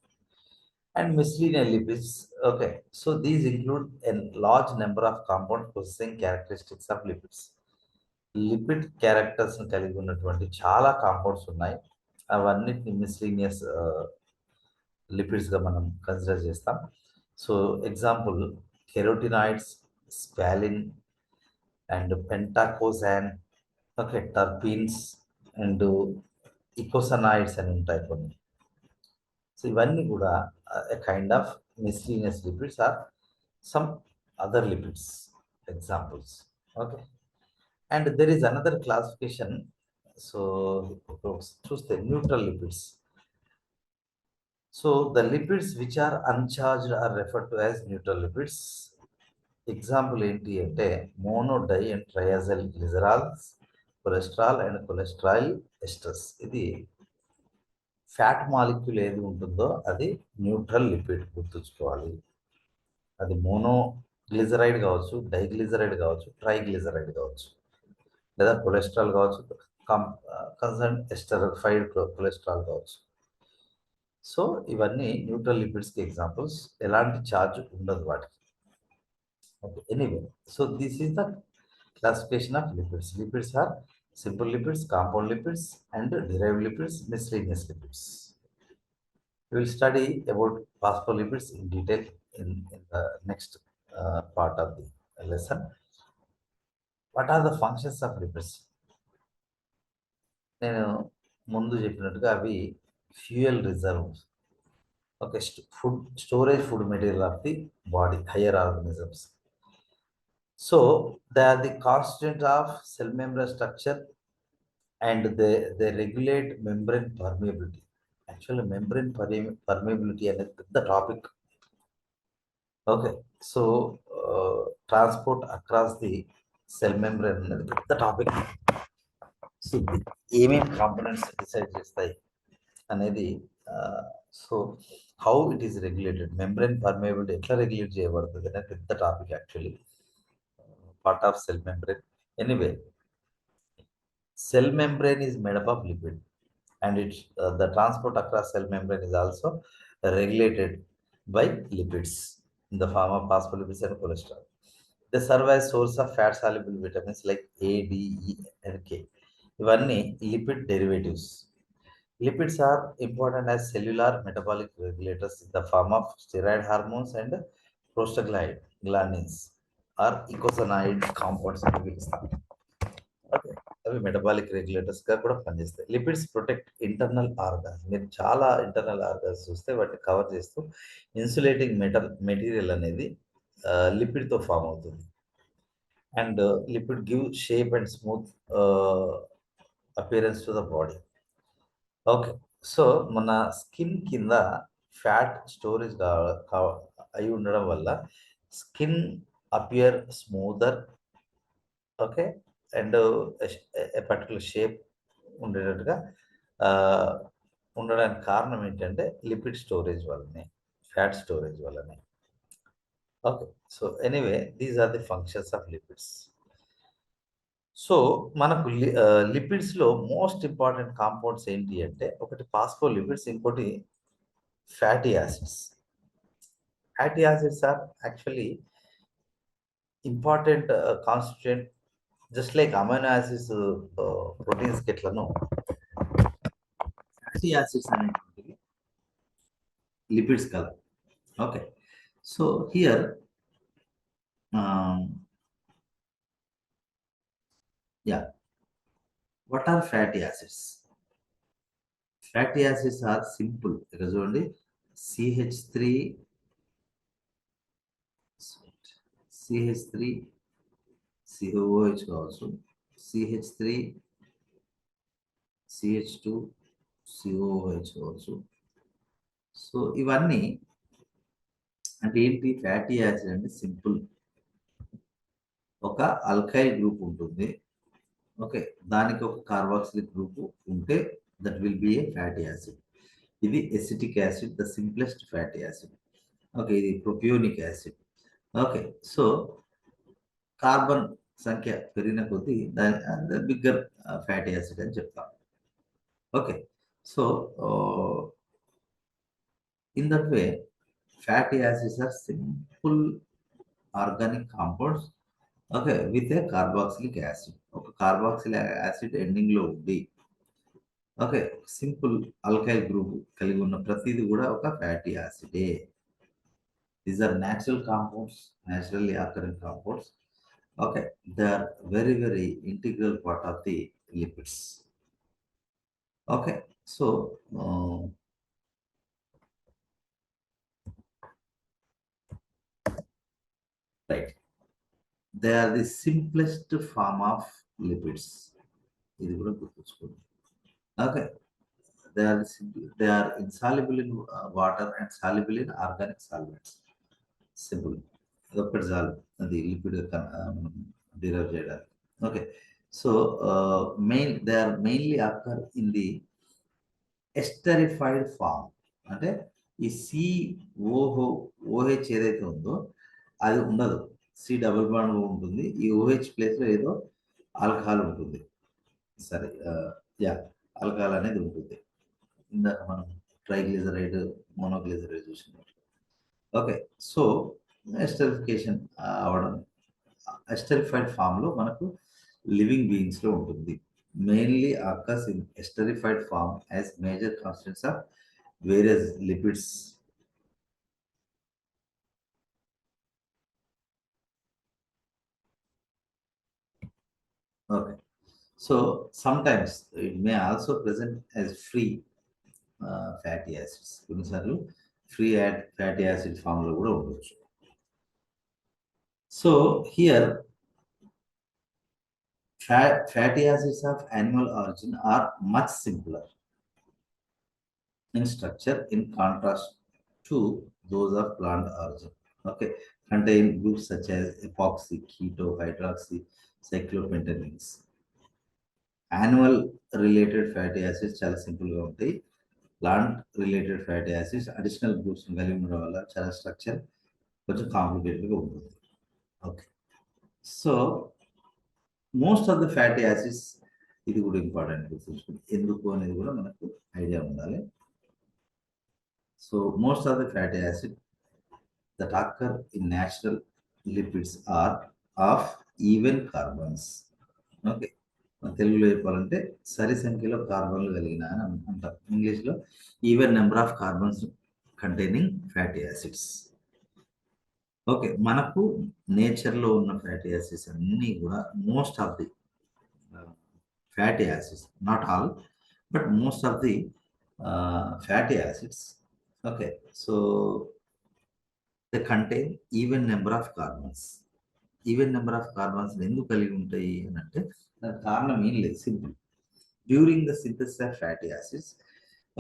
And miscellaneous lipids, okay, so these include a large number of compounds possessing characteristics of lipids. Lipid characters కలిగి ఉన్నటువంటి చాలా compounds ఉన్నాయి, అవన్నిటిని miscellaneous లిపిడ్స్గా మనం consider చేస్తాం. So example carotenoids, squalene and pentacosane, okay, terpenes and eicosanoids అని ఉంటాయి కొన్ని. సో ఇవన్నీ కూడా kind of miscellaneous lipids or some other lipids examples. Okay, and there is another classification. So చూస్తే neutral lipids. So the lipids which are uncharged are referred to as neutral lipids. Example ఏంటి అంటే mono di and triacyl glycerols, cholesterol and cholesteryl esters, ఇది fat molecule ఏది ఉంటుందో అది neutral lipid గుర్తుంచుకోవాలి. అది mono glyceride కావచ్చు, డైగ్లిజరైడ్ కావచ్చు, ట్రైగ్లిజరైడ్ కావచ్చు, లేదా కొలెస్ట్రాల్ కావచ్చు, కన్సర్న్ ఎస్టరిఫైడ్ కొలెస్ట్రాల్ కావచ్చు. సో ఇవన్నీ న్యూట్రల్ లిపిడ్స్కి ఎగ్జాంపుల్స్. ఎలాంటి ఛార్జ్ ఉండదు వాటికి. Okay, anyway, so this is the classification of lipids. Lipids are simple lipids, compound lipids, and derived lipids, miscellaneous lipids. We will study about phospholipids in detail in the next part of the lesson. What are the functions of lipids? నేను ముందు చెప్పినట్టుగా అవి fuel reserves. Okay, food storage food material of the body, higher organisms. So they are the constant of cell membrane structure and they regulate membrane permeability. Actually, membrane permeability అనేది పెద్ద topic. Okay, so transport across the cell membrane అనేది పెద్ద topic. So ఏమేమి components decide చేస్తాయి అనేది, so how it is regulated, membrane permeability ఎట్లా regulate చేయబడుతుంది అనేది పెద్ద topic actually, part of cell membrane. Anyway, cell membrane is made up of lipid, and it's the transport across cell membrane is also regulated by lipids in the form of phospholipids and cholesterol. They serve as source of fat soluble vitamins like A, D, E, and K. ఇవన్నీ lipid derivatives. Lipids are important as cellular metabolic regulators in the form of steroid hormones and prostaglandins or eicosanoid compounds అని పిలుస్తాం. అవి metabolic regulators గా కూడా పనిచేస్తాయి. Lipids protect internal organs. మీరు చాలా internal organs చూస్తే వాటిని కవర్ చేస్తూ ఇన్సులేటింగ్ మెటీరియల్ అనేది లిపిడ్ తో ఫామ్ అవుతుంది. And lipid give shape and smooth appearance to the body. Okay, so మన స్కిన్ కింద ఫ్యాట్ స్టోరేజ్ అయి ఉండడం వల్ల skin appear smoother, okay, and particular షేప్ ఉండేటట్టుగా ఉండడానికి కారణం ఏంటంటే లిపిడ్ స్టోరేజ్ వల్లనే, ఫ్యాట్ స్టోరేజ్ వల్లనే. Okay, so anyway, these are the functions of lipids. So మనకు లిపిడ్స్లో మోస్ట్ ఇంపార్టెంట్ కాంపౌండ్స్ ఏంటి అంటే, ఒకటి ఫాస్ఫోలిపిడ్స్, ఇంకోటి fatty acids. Fatty acids are actually important constituent, just like amino acids proteins ఎట్లను, fatty acids అనేటువంటివి lipids కదా. Okay, so here what are fatty acids? Fatty acids are simple. ఇక్కడ చూడండి, CH3 COOH కావచ్చు, CH3 CH2 COOH కావచ్చు. So ఇవన్నీ అంటే ఏంటి? ఫ్యాటీ యాసిడ్ అంటే సింపుల్, ఒక అల్కైల్ గ్రూప్ ఉంటుంది. ఓకే, దానికి ఒక కార్బాక్సిలిక్ గ్రూప్ ఉంటే that will be a fatty acid. ఇది acetic acid, the simplest fatty acid. Okay, ఇది propionic acid. Okay, so carbon సంఖ్య పెరిగిన కొద్దీ దాని బిగ్గర్ ఫ్యాటీ యాసిడ్ అని చెప్తాం. Okay, so in that way fatty acids are simple organic compounds, okay, with a carboxylic acid. ఒక carboxylic acid ending లో ఉండి, ఓకే, సింపుల్ అల్కైల్ గ్రూప్ కలిగి ఉన్న ప్రతిది కూడా ఒక ఫ్యాటీ యాసిడే. These are natural compounds, naturally occurring compounds. Okay, they are very, very integral part of the lipids. Okay, so right, they are the simplest form of lipids. ఇది కూడా గుర్తుంచుకోండి. Okay, they are insoluble in water and soluble in organic solvents. Simple. అదొక్కటి చాలు అది lipid derive చేయడానికి. Okay, so they are mainly occur in the esterified form అంటే ఈ OH ఏదైతే ఉందో అది ఉండదు. సి డబుల్ బాండ్ ఉంటుంది. ఈ ఓహెచ్ ప్లేస్లో ఏదో ఆల్కహాల్ ఉంటుంది. సరే, యా, ఆల్కహాల్ అనేది ఉంటుంది. ఇందాక మనం ట్రైగ్లిజరైడ్, మోనోగ్లిజరైడ్ చూసినట్టు. ఓకే, సో ఎస్టరిఫికేషన్ అవడం, ఎస్టరిఫైడ్ ఫామ్లో మనకు లివింగ్ బీయింగ్స్లో ఉంటుంది. Mainly occurs in esterified form as major constituents of various lipids. Okay, so sometimes it may also present as free fatty acids. కొన్నిసార్లు ఫ్రీ ఫ్యాటీ యాసిడ్ ఫామ్లో కూడా ఉండొచ్చు. So here fatty acids of animal origin are much simpler in structure in contrast to those of plant origin. Okay, contain groups such as epoxy, keto, hydroxy, cyclopentanes. Animal related fatty acids చాలా సింపుల్గా ఉంటాయి. Plant related fatty acids additional groups కలిగి ఉండడం వల్ల చాలా structure కొంచెం కాంప్లికేటెడ్గా ఉంటుంది. Okay, so most of the fatty acids, ఇది కూడా ఇంపార్టెంట్ గుర్తుంచుకోండి, ఎందుకు అనేది కూడా మనకు ఐడియా ఉండాలి. So most of the fatty acid that occur in natural lipids are of even carbons. Okay, తెలుగులో చెప్పాలంటే సరి సంఖ్యలో కార్బన్లు కలిగిన అని అంటారు. ఇంగ్లీష్లో even number of carbons containing fatty acids. Okay, మనకు నేచర్లో ఉన్న ఫ్యాటీ యాసిడ్స్ అన్నీ కూడా most of the fatty acids, not all, but most of the fatty acids, okay, so they contain even number of carbons. Even number of carbons ఎందుకు కలిగి ఉంటాయి అని అంటే దానికి కారణం ఏం లేదు, simple. During the synthesis of fatty acids,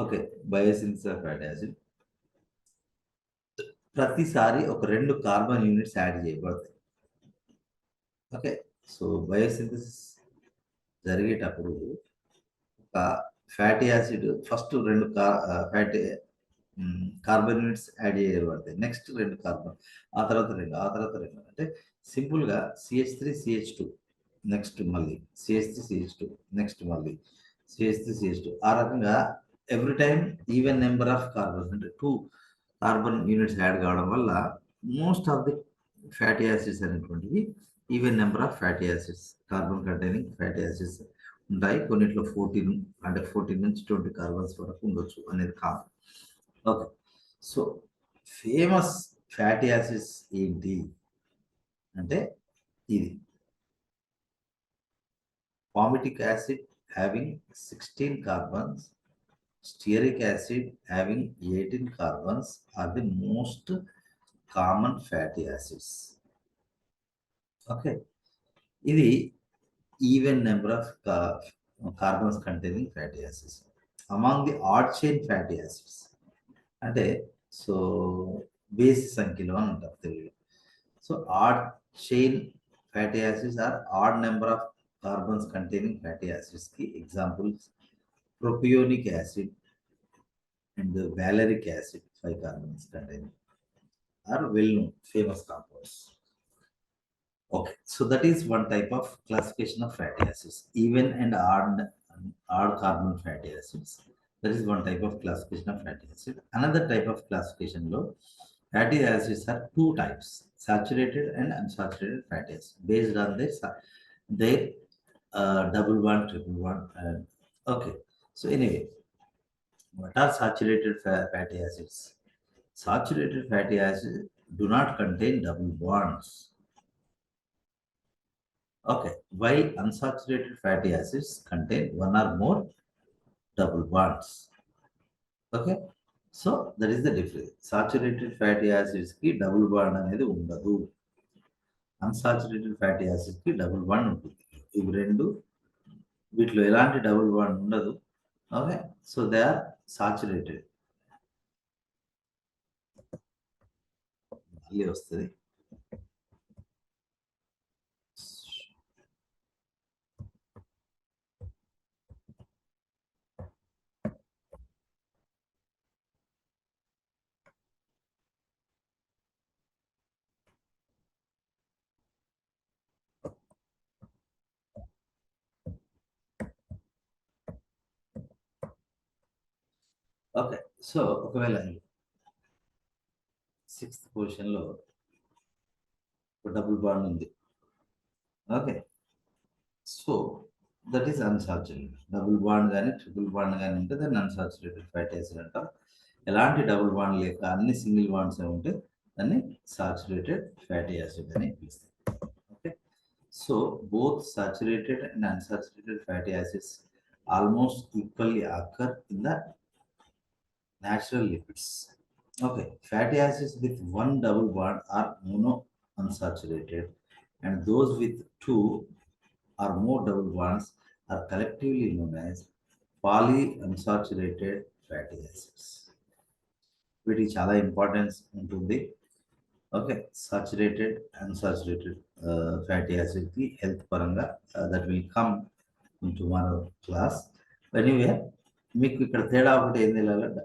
okay, biosynthesis of fatty acid, ప్రతిసారి ఒక 2 కార్బన్ యూనిట్స్ యాడ్ చేయబడతాయి. ఓకే, సో బయోసింథసిస్ జరిగేటప్పుడు ఒక fatty acid first 2 fatty carbon units add చేయబడతాయి. నెక్స్ట్ 2 కార్బన్, ఆ తర్వాత 2, ఆ తర్వాత 2, అంటే సింపుల్గా CH3CH2, నెక్స్ట్ మళ్ళీ CH3CH2, నెక్స్ట్ మళ్ళీ CH3CH2, ఆ రకంగా every time even number of carbons, అంటే 2 కార్బన్ యూనిట్స్ యాడ్ కావడం వల్ల most of the fatty acids అనేటువంటివి even number of fatty acids, carbon containing fatty acids ఉంటాయి. కొన్నిట్లో 14, అంటే 14 నుంచి 20 కార్బన్స్ వరకు ఉండొచ్చు అనేది కాదు. Okay, so famous fatty acids ఏంటి అంటే ఇది palmitic acid having 16 carbons, stearic acid having 18 carbons are the most common fatty acids. Okay, ఇది even number of carbons containing fatty acids. Among the odd chain fatty acids, అంటే సో బేసి సంఖ్యలో అని అంటారు తెలుగులో. So odd chain fatty acids are odd number of carbons containing fatty acids కి examples propionic acid and valeric acid 5 carbons containing are well known famous compounds. Okay, so that is one type of classification of fatty acids, even and odd carbon fatty acids. That is one type of classification of fatty acid. Another type of classification low fatty acids are 2 types, saturated and unsaturated fatty acids, based on their double bond, triple bond. Okay, so anyway, what are saturated fatty acids? Saturated fatty acids do not contain double bonds. Okay, while unsaturated fatty acids contain 1 or more double bonds. Okay, so that is the difference. Saturated fatty acids కి double bond అనేది ఉండదు, unsaturated fatty acids కి double bond ఉంటుంది. ఇవి రెండు, వీటిలో ఎలాంటి double bond ఉండదు. Okay, so they are saturated. మళ్ళీ వస్తుంది. సో ఒకవేళ 6th పొజిషన్లో డబుల్ బాండ్ ఉంది. Okay, so that is unsaturated. Double bond కానీ ట్రిపుల్ బాండ్ కానీ ఉంటే దాన్ని అన్సాచురేటెడ్ ఫ్యాటీ యాసిడ్ అంటాం. ఎలాంటి డబుల్ బాండ్ లేక అన్ని సింగిల్ బాండ్స్ ఉంటే దాన్ని సాచురేటెడ్ ఫ్యాటీ యాసిడ్ అని పిలుస్తాం. Okay, so both saturated and unsaturated fatty acids almost equally అక్కర్ in the natural lipids. Okay, fatty acids with one double bond are monounsaturated, and those with two or more double bonds are collectively known as polyunsaturated fatty acids. వీటికి చాలా importance ఉంటుంది. Okay, saturated unsaturated fatty యాసిడ్కి health పరంగా that will come in tomorrow class. Anyway మీకు ఇక్కడ తేడా ఒకటి ఏం తెలియాలంటే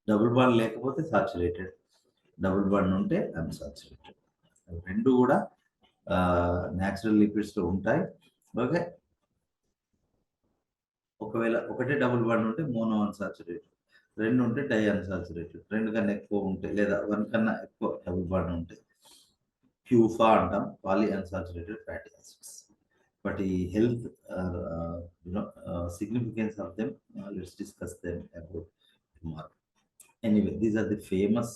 డబుల్ బాండ్ లేకపోతే సాచురేటెడ్, డబుల్ బాండ్ ఉంటే అన్సాచురేటెడ్. రెండు కూడా న్యాచురల్ లిపిడ్స్లో ఉంటాయి. ఓకే, ఒకవేళ ఒకటే డబుల్ బాండ్ ఉంటే మోనో అన్సాచురేటెడ్, రెండు ఉంటే డై అన్సాచురేటెడ్, రెండు కన్నా ఎక్కువ ఉంటే లేదా వన్ కన్నా ఎక్కువ డబుల్ బాండ్ ఉంటే ప్యూఫా అంటాం, poly unsaturated fatty acids. But ఈ health significance of them, let's discuss them about tomorrow. Anyway, these are the famous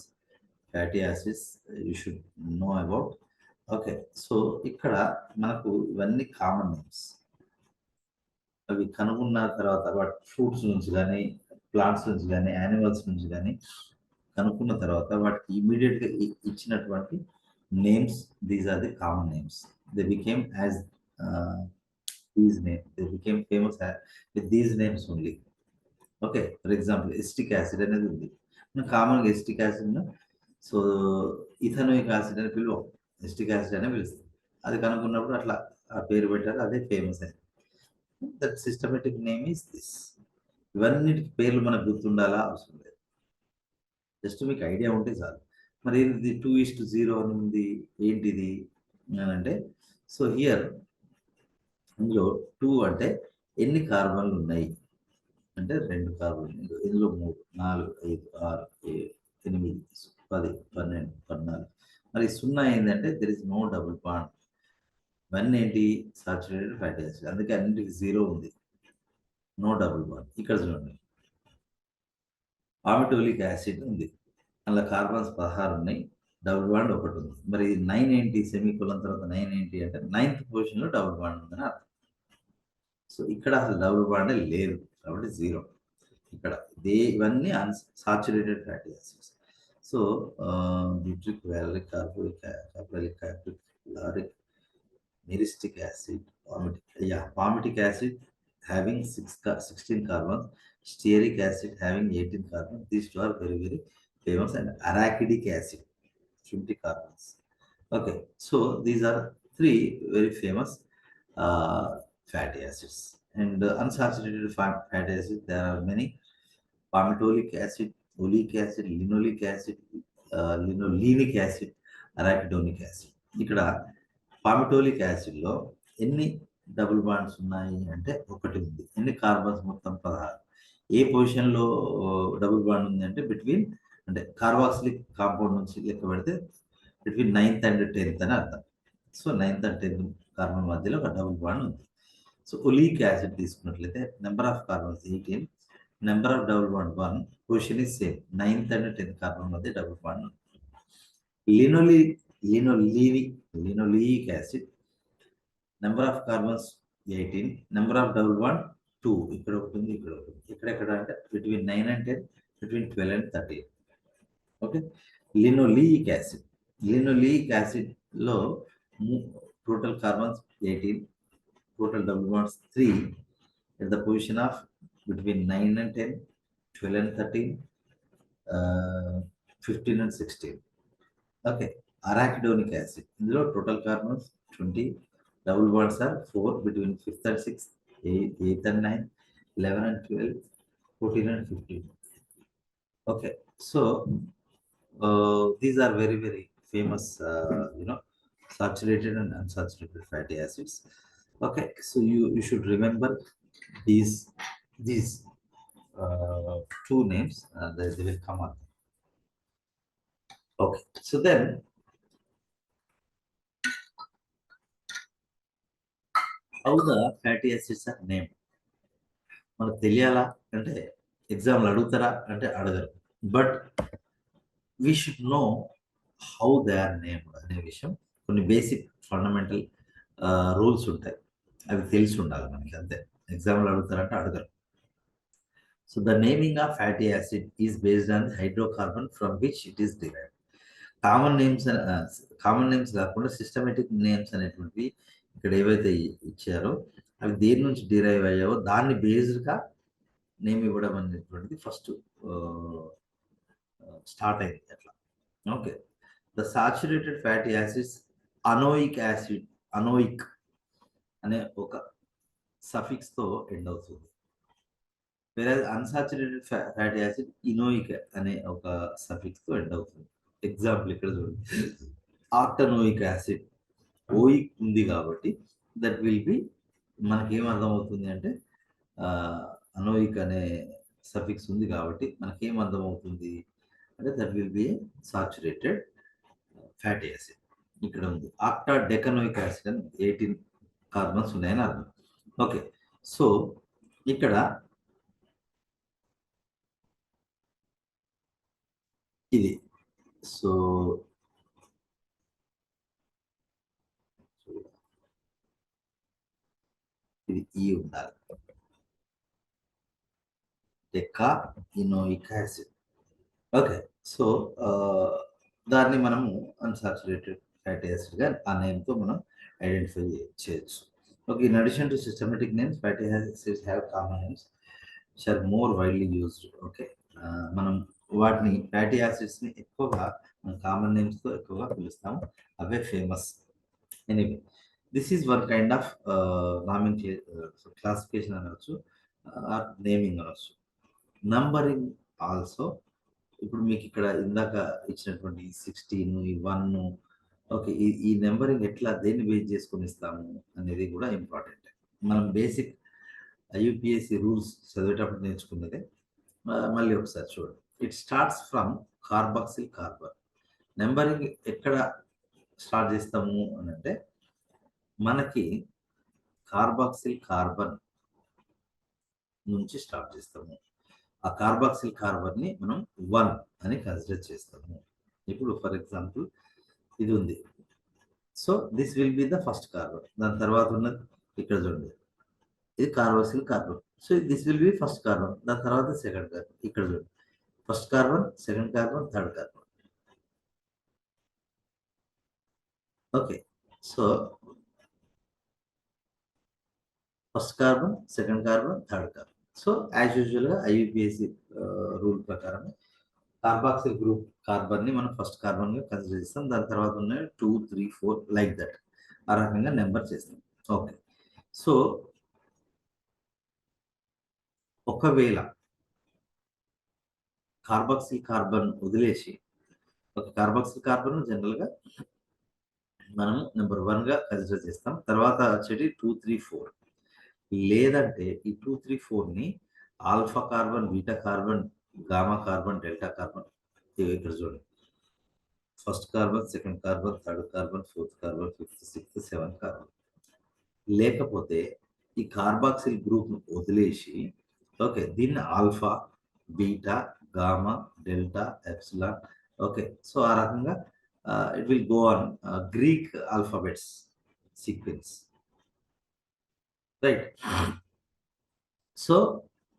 fatty acids you should know about. Okay, so ఇక్కడ మనకు ఇవన్నీ common names. అవి కనుగొన్న తర్వాత వాటి ఫ్రూట్స్ నుంచి కానీ ప్లాంట్స్ నుంచి కానీ యానిమల్స్ నుంచి కానీ కనుక్కున్న తర్వాత వాటికి ఇమీడియట్గా ఇచ్చినటువంటి names, these are the common names. They became as these names, they became famous with these names only. Okay, for example acetic acid అనేది ఉంది. మనం కామన్గా ఎస్టిక్ యాసిడ్ను సో ఇథనోయిక్ యాసిడ్ అని పిలువం, ఎస్టిక్ యాసిడ్ అనే పిలుస్తాం. అది కనుక్కున్నప్పుడు అట్లా ఆ పేరు పెట్టారు, అదే ఫేమస్ అయింది. That systematic name is this. ఇవన్నిటికి పేర్లు మనకు గుర్తుండాలా అవసరం లేదు, జస్ట్ మీకు ఐడియా ఉంటే చాలు. మరి ఏంటిది 2:0 అని ఉంది, ఏంటిది అని అంటే, సో హియర్ ఇందులో 2 అంటే ఎన్ని కార్బన్లు ఉన్నాయి అంటే 2 కార్బన్లు, ఇందులో 3, 4, 5, 6, 7, 8, 10, 12, 14. మరి 0 ఏంటంటే there is no double bond. ఇవన్నీ ఏంటి సాచురేటెడ్ ఫ్యాటీ యాసిడ్, అందుకే అన్నింటికి 0 ఉంది, నో డబుల్ బాండ్. ఇక్కడ చూడండి, పామిటోలిక్ యాసిడ్ ఉంది, అందులో కార్బన్స్ 16 ఉన్నాయి, డబుల్ బాండ్ ఒకటి ఉంది. మరి 9 ఏంటి, సెమీకోలన్ తర్వాత 9 ఏంటి అంటే 9th పొజిషన్లో డబుల్ బాండ్ ఉందని అర్థం. సో ఇక్కడ అసలు డబుల్ బాండ్ లేదు కాబట్టి 0. ఇక్కడ ఇవన్నీ unsaturated fatty acids. So butyric, valeric, carbolic acid, lauric, myristic acid, palmitic acid having 16 carbons, stearic acid having 18 carbons. These two are very, very famous. And arachidic acid, 20 carbons. Okay, so these are 3 very famous fatty acids. And unsaturated fatty acids, there are many. Palmitoleic acid, oleic acid, linoleic acid, linolenic acid, arachidonic acid. ఇక్కడ పామిటోలిక్ యాసిడ్లో ఎన్ని double bonds ఉన్నాయి అంటే 1 ఉంది. ఎన్ని carbons మొత్తం 16. ఏ పొజిషన్లో double bond ఉంది అంటే బిట్వీన్, అంటే కార్బాక్సిలిక్ కాంపౌండ్ నుంచి లెక్క పెడితే బిట్వీన్ 9th and 10th అని అర్థం. So 9th and 10th carbon మధ్యలో ఒక డబుల్ బాండ్ ఉంది. సో ఒలీక్ యాసిడ్ తీసుకున్నట్లయితే number of carbons 18, number of double bond 1, position is same, 9th and 10th carbon మధ్య డబుల్ బాండ్ ఉంది. Linoleic acid, number of carbons 18, number of double bond 2, ఇక్కడ ఒకటి ఉంది, ఇక్కడ ఒకటి ఉంది. ఎక్కడెక్కడ అంటే between 9 and 10, between 12 and 13. Okay, linoleic యాసిడ్లో total carbons 18, total double bonds 3 at the position of between 9 and 10, 12 and 13, 15 and 16. Okay, arachidonic acid, ఇందులో total carbons 20, double bonds are 4 between 5th and 6th, 8th and 9th, 11 and 12, 14 and 15. Okay, so these are very, very famous, saturated and unsaturated fatty acids. Okay, so you should remember these two names, they will come up. Okay, so then how the fatty acids are named? మనకు తెలియాలా అంటే ఎగ్జామ్లు అడుగుతారా అంటే అడగరు. But we should know how they are named అనే విషయం, కొన్ని basic fundamental rules ఉంటాయి, అవి తెలిసి ఉండాలి మనకి, అంతే. ఎగ్జామ్లు అడుగుతారంటే అడగరు. So the naming of fatty acid is based on the hydrocarbon from which it is derived. Common names, common names కాకుండా సిస్టమేటిక్ నేమ్స్ అనేటువంటివి ఇక్కడ ఏవైతే ఇచ్చారో అవి దేని నుంచి డిరైవ్ అయ్యావో దాన్ని బేస్డ్గా నేమ్ ఇవ్వడం అనేటువంటిది ఫస్ట్ స్టార్ట్ అయింది అట్లా. Okay, the saturated fatty acids anoic acid, anoic అనే ఒక సఫిక్స్ తో ఎండ్ అవుతుంది. వేరే అన్సాచురేటెడ్ ఫ్యాటీ యాసిడ్ ఇనోయిక్ అనే ఒక సఫిక్స్ తో ఎండ్ అవుతుంది. ఎగ్జాంపుల్ ఇక్కడ చూడండి, ఆక్టనోయిక్ యాసిడ్, ఓయిక్ ఉంది కాబట్టి దట్ విల్ బి, మనకేం అర్థం అవుతుంది అంటే అనోయిక్ అనే సఫిక్స్ ఉంది కాబట్టి మనకేం అర్థం అవుతుంది అంటే that will B saturated fatty acid. ఇక్కడ ఉంది ఆక్టా డెకనోయిక్ యాసిడ్ అని 18 కార్బన్స్ ఉన్నాయని అర్థం. ఓకే, సో ఇక్కడ ఇది, సో ఇది ఈ ఉండాలి, డెకా ఇనోయిక్ యాసిడ్. ఓకే, సో దాన్ని మనము అన్సాచురేటెడ్ ఫ్యాటీ యాసిడ్గా ఆ నేమ్తో మనం ఐడెంటిఫై చేయొచ్చు. Okay, in addition to systematic names, fatty acids have common names which are more widely used. Okay, మనం వాటిని ఫ్యాటీ యాసిడ్స్ని ఎక్కువగా మనం కామన్ నేమ్స్తో ఎక్కువగా పిలుస్తాము, అవే famous. Anyway, this is one kind of naming classification అనవచ్చు, నేమింగ్ అనవచ్చు. నంబరింగ్ ఆల్సో, ఇప్పుడు మీకు ఇక్కడ ఇందాక ఇచ్చినటువంటి 16 ఈ 1, ఓకే, ఈ నెంబరింగ్ ఎట్లా దేన్ని బేస్ చేసుకొని ఇస్తాము అనేది కూడా ఇంపార్టెంట్. మనం బేసిక్ యూపీఎస్సి రూల్స్ చదివేటప్పుడు నేర్చుకున్నదే, మళ్ళీ ఒకసారి చూడండి. It starts from carboxyl carbon. Numbering ఎక్కడ స్టార్ట్ చేస్తాము అని అంటే మనకి కార్బాక్సిల్ కార్బన్ నుంచి స్టార్ట్ చేస్తాము. ఆ కార్బాక్సిల్ కార్బన్ ని మనం 1 అని కన్సిడర్ చేస్తాము. ఇప్పుడు ఫర్ ఎగ్జాంపుల్ ఇది ఉంది, so this will be the first carbon. దాని తర్వాత ఉన్నది ఇక్కడ చూడండి, ఇది carboxyl carbon, so this will be first carbon. దాని తర్వాత సెకండ్ కార్బన్, ఇక్కడ చూడండి, first carbon, second carbon, third carbon. Okay, so first carbon, second carbon, third carbon. So as యూజువల్గా ఐయుపిఎస్సి రూల్ ప్రకారం కార్బాక్సిల్ గ్రూప్ కార్బన్ ని మనం ఫస్ట్ కార్బన్ గా consider చేస్తాం. దాని తర్వాత ఉన్న 2, 3, 4 లైక్ దట్, ఆ రకంగా నెంబర్ చేస్తాం. ఓకే, సో ఒకవేళ కార్బాక్సిల్ కార్బన్ వదిలేసి, ఒక కార్బాక్సిల్ కార్బన్ జనరల్ గా మనం నెంబర్ 1 గా కన్సిడర్ చేస్తాం, తర్వాత వచ్చేది 2, 3, 4. లేదంటే ఈ 2, 3, 4 ని alpha carbon, beta carbon, gamma carbon, delta carbon, ఇక్కడ చూడండి, first carbon, second carbon, third carbon, fourth carbon, fifth, sixth, seventh carbon. లేకపోతే ఈ కార్బాక్సిల్ గ్రూప్ వదిలేసి, ఓకే, దీన్ని alpha, beta, gamma, delta, epsilon, okay, so ఆ రకంగా it will go on Greek alphabets sequence, right. So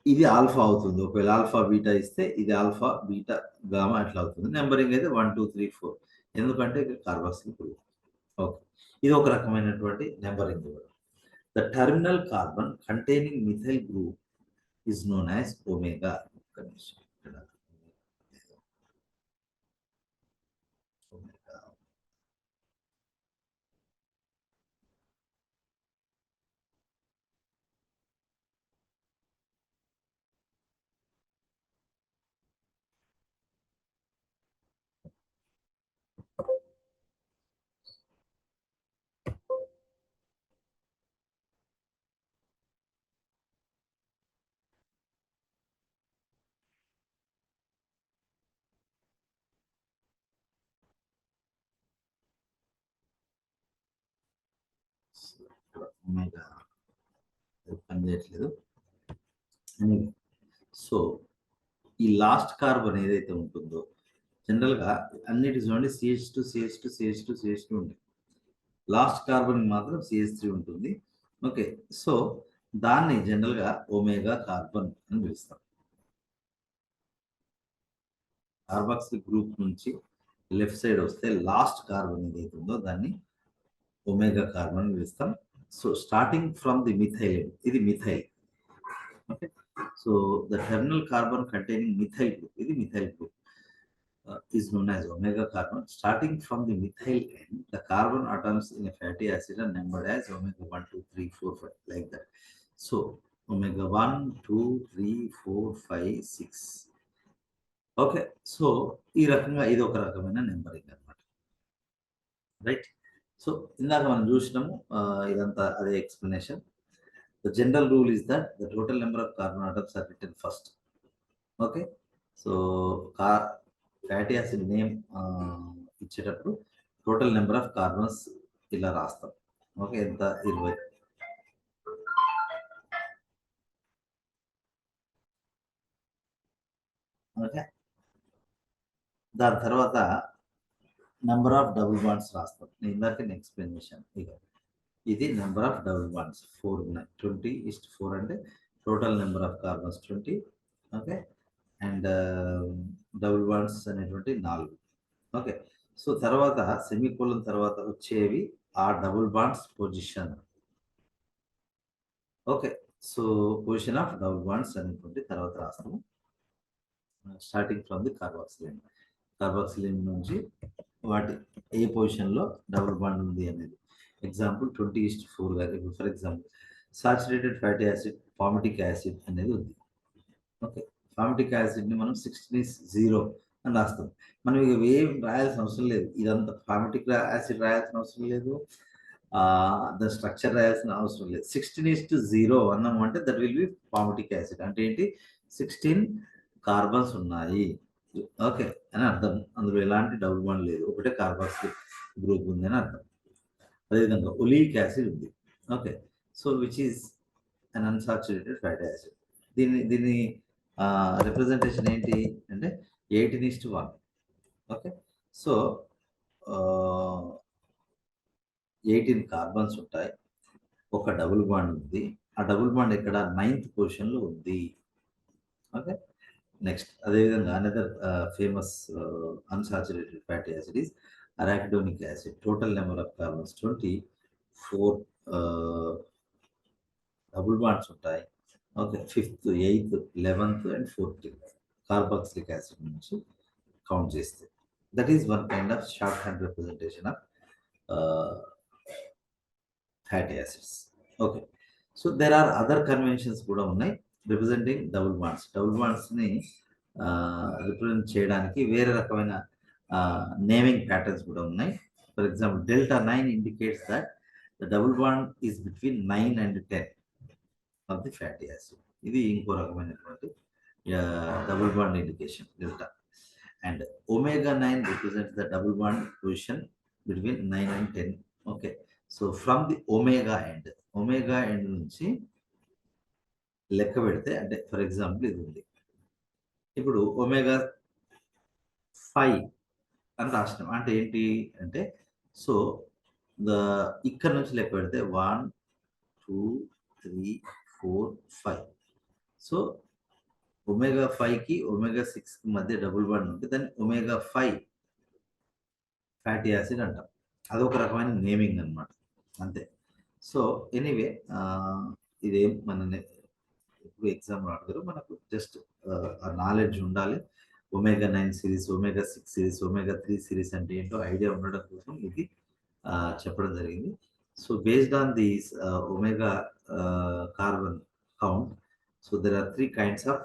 ఇది alpha అవుతుంది. ఒకవేళ alpha beta ఇస్తే ఇది ఆల్ఫా బీటా గామా అట్లా అవుతుంది. నెంబరింగ్ అయితే 1, 2, 3, 4, ఎందుకంటే ఇక్కడ కార్బాక్సిల్ గ్రూప్. ఓకే, ఇది ఒక రకమైనటువంటి numbering. The terminal carbon containing methyl group is known as omega. ఇక్కడ ఒమేగా పనిచేయట్లేదు. సో ఈ లాస్ట్ కార్బన్ ఏదైతే ఉంటుందో జనరల్గా అన్నిటి చూడండి CH2 ఉంటుంది. లాస్ట్ కార్బన్ మాత్రం CH3 ఉంటుంది. ఓకే, సో దాన్ని జనరల్గా ఒమేగా కార్బన్ అని పిలుస్తాం. కార్బాక్సిల్ గ్రూప్ నుంచి లెఫ్ట్ సైడ్ వస్తే లాస్ట్ కార్బన్ ఏదైతే ఉందో దాన్ని ఒమేగా కార్బన్ అని పిలుస్తాం. So starting from the methyl, ఇది methyl. Okay, so the terminal carbon containing methyl group, ఇది methyl group is known as omega carbon. Starting from the methyl end, the carbon atoms in a fatty acid are numbered as omega 1, 2, 3, 4, 5, like that. So omega 1, 2, 3, 4, 5, 6. Okay, so ఈ రకంగా ఇది ఒక రకమైన numbering అనమాట, right. So ఇందాక మనం చూసినాము, ఇదంతా అదే explanation. The general rule is that the total number of carbon atoms are written first. Okay, so fatty acid name ఇచ్చేటప్పుడు టోటల్ నెంబర్ ఆఫ్ కార్బన్స్ ఇలా రాస్తాం. ఓకే, ఎంత? 20. ఓకే, దాని తర్వాత నెంబర్ ఆఫ్ డబుల్ బాండ్స్ రాస్తాం. నేను ఇందాక ఎక్స్ప్లెయిన్ చేశాను. ఇక ఇది నెంబర్ ఆఫ్ డబుల్ బాండ్స్ 4 ఉన్నాయి. 20:4 అంటే total number of carbons 20. Okay, and double bonds అనేటువంటి 4. ఓకే, సో తర్వాత సెమీకోలన్ తర్వాత వచ్చేవి ఆ double bonds position. Okay, so position of double bonds అనేటువంటి తర్వాత రాస్తాము. స్టార్టింగ్ ఫ్రమ్ ది కార్బాక్సిలిన్, కార్బాక్సిలిన్ నుంచి వాటి ఏ పొజిషన్లో డబుల్ బాండ్ ఉంది అనేది. ఎగ్జాంపుల్ 20:4 కానీ, for example saturated fatty acid palmitic acid అనేది ఉంది. ఓకే, పామిటిక్ యాసిడ్ని మనం 16:0 అని రాస్తాం. మనం ఇక ఏం రాయాల్సిన అవసరం లేదు. ఇదంతా పామిటిక్ యాసిడ్ రాయాల్సిన అవసరం లేదు, దాని స్ట్రక్చర్ రాయాల్సిన అవసరం లేదు. 16:0 అన్నాము అంటే that will B palmitic acid. అంటే ఏంటి? 16 కార్బన్స్ ఉన్నాయి, ఓకే అని అర్థం. అందులో ఎలాంటి డబుల్ బాండ్ లేదు, ఒకటే కార్బాక్సిల్ గ్రూప్ ఉంది అని అర్థం. అదేవిధంగా ఒలిక్ యాసిడ్ ఉంది. Okay, so which is an unsaturated fatty acid. దీని రిప్రజెంటేషన్ ఏంటి అంటే 18:1. ఓకే, సో 18 కార్బన్స్ ఉంటాయి, ఒక డబుల్ బాండ్ ఉంది. ఆ డబుల్ బాండ్ ఇక్కడ 9th పొజిషన్లో ఉంది. ఓకే, నెక్స్ట్ అదేవిధంగా another famous unsaturated fatty acid is arachidonic acid. Total number of carbons 24 double bonds ఉంటాయి. Okay, 5th, 8th, 11th and 14th carboxylic acid నుంచి కౌంట్ చేస్తే that is one kind of shorthand representation of fatty acids. Okay, so there are other conventions కూడా ఉన్నాయి representing double bonds. Double బాండ్స్ని represent చేయడానికి వేరే రకమైన naming patterns కూడా ఉన్నాయి. For example Δ9 indicates that the double bond is between 9 and 10 of the fatty acid. ఇది ఇంకో రకమైనటువంటి double bond indication delta. And omega-9 represents the double bond position between 9 and 10. Okay, so from the omega end నుంచి లెక్క పెడితే, అంటే for example ఇది ఉంది, ఇప్పుడు omega-5 అని రాసినాం. అంటే ఏంటి అంటే, సో ఇక్కడ నుంచి లెక్క పెడితే 1, 2, 3, 4, 5. సో omega-5కి omega-6కి మధ్య డబుల్ బాండ్ ఉంటే దాన్ని omega-5 ఫ్యాటీ యాసిడ్ అంటాం. అదొక రకమైన నేమింగ్ అనమాట, అంతే. సో ఎనీవే, ఇదేం మన ఇప్పుడు ఎగ్జామ్ అడగరు, మనకు జస్ట్ నాలెడ్జ్ ఉండాలి. omega-9 series, omega-6 series, omega-3 series అంటే ఏంటో ఐడియా ఉండడం కోసం ఇది చెప్పడం జరిగింది. So based on these omega carbon count, so there are 3 kinds of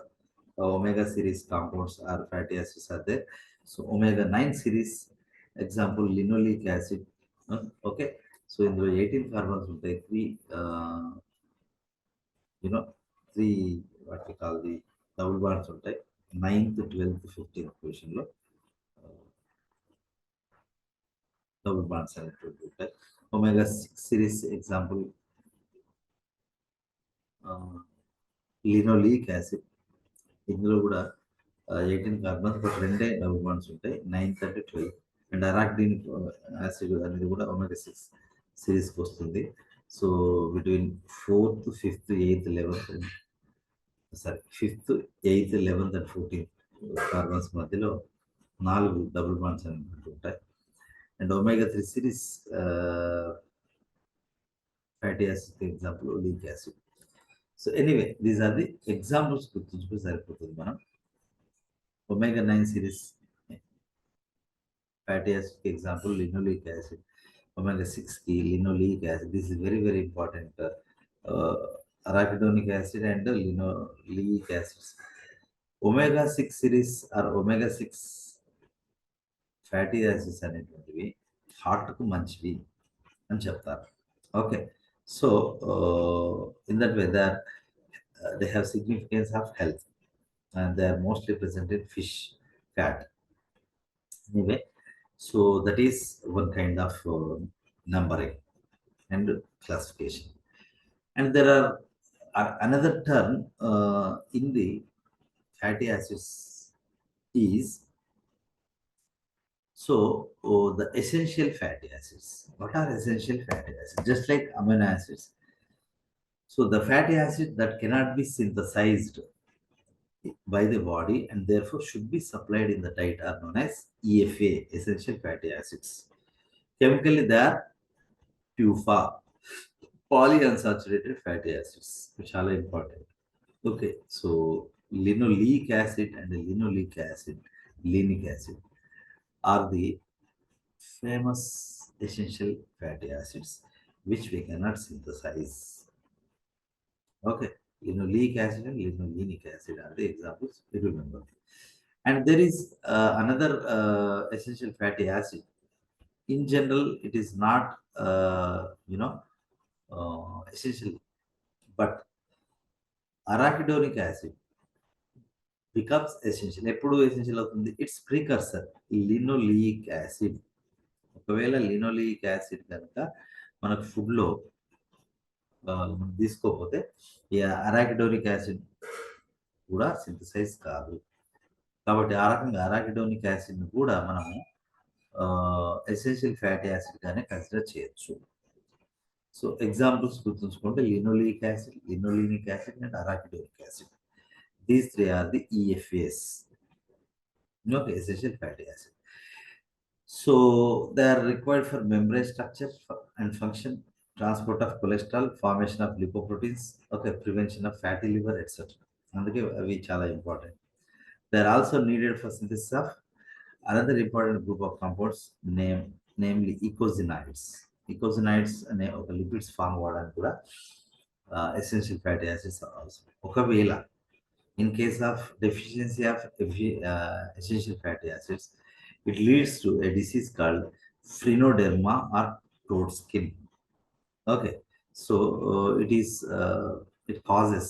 omega series compounds or fatty acids are there. So omega-9 series, example linoleic acid. Okay, so ఇందులో 18 carbons ఉంటాయి, 3 what we call the double bonds ఉంటాయి. 9th, 12th, 15th పొజిషన్లో double bonds అనేటువంటి ఉంటాయి. omega-6 series example linoleic acid, ఇందులో కూడా 18 carbons, but రెండే double bonds ఉంటాయి, 9 అంటే 12. అండ్ అరాక్డిన్ యాసిడ్ అనేది కూడా ఒమేగా 6 సిరీస్కి వస్తుంది. So between 4th, 5th, 8th, 11th, sorry 5th, 8th, 11th and 14th carbons మధ్యలో 4 డబుల్ బాండ్స్ అనేవి ఉంటాయి. And omega 3 series fatty acid example oleic acid. So anyway these are the examples గుర్తుంచుకుని సరిపోతుంది మనం. Omega 9 series fatty acid example linoleic acid, omega 6 ki linoleic acid, this is very very important, arachidonic acid and linoleic acids. Omega 6 series or omega 6 fatty acids అనేటువంటివి హార్ట్కు మంచివి అని చెప్తారు. Okay, so in that way they have significance of health and they are mostly present in fish fat. Anyway, so that is one kind of numbering and classification. And there are another term in the fatty acids is the essential fatty acids. What are essential fatty acids? Just like amino acids. So the fatty acid that cannot be synthesized by the body and therefore should be supplied in the diet are known as EFA, essential fatty acids. Chemically, they are PUFA, polyunsaturated fatty acids, which are important. Okay, so linoleic acid and linoleic acid, linic acid, are the famous essential fatty acids which we cannot synthesize. Okay, linoleic acid and linolenic acid are the examples, you remember. And there is another essential fatty acid. In general, it is not essential, but arachidonic acid becomes essential. ఎప్పుడు essential అవుతుంది? It's precursor linoleic acid. ఒకవేళ linoleic acid కనుక మనకు ఫుడ్లో మనం తీసుకోకపోతే ఈ arachidonic acid కూడా సింథసైజ్ కాదు. కాబట్టి ఆ రకంగా అరాకిడోనిక్ యాసిడ్ని కూడా మనము ఎసెన్షియల్ ఫ్యాటీ యాసిడ్గానే కన్సిడర్ చేయొచ్చు. సో ఎగ్జాంపుల్స్ గుర్తుంచుకుంటే linoleic acid, linolenic acid and arachidonic acid. These three are the EFAs, okay, essential fatty acid. So they are required for membrane structure and function, transport of cholesterol, formation of lipoproteins, okay, prevention of fatty liver, etc. అందుకే అవి చాలా important. They are also needed for synthesis of another important group of compounds, namely eicosanoids. Eicosanoids అనే ఒక lipids form అవ్వడానికి కూడా essential fatty acids అవసరం. ఒకవేళ in case of deficiency of essential fatty acids, it leads to a disease called phrenoderma or toad skin. Okay, so it causes,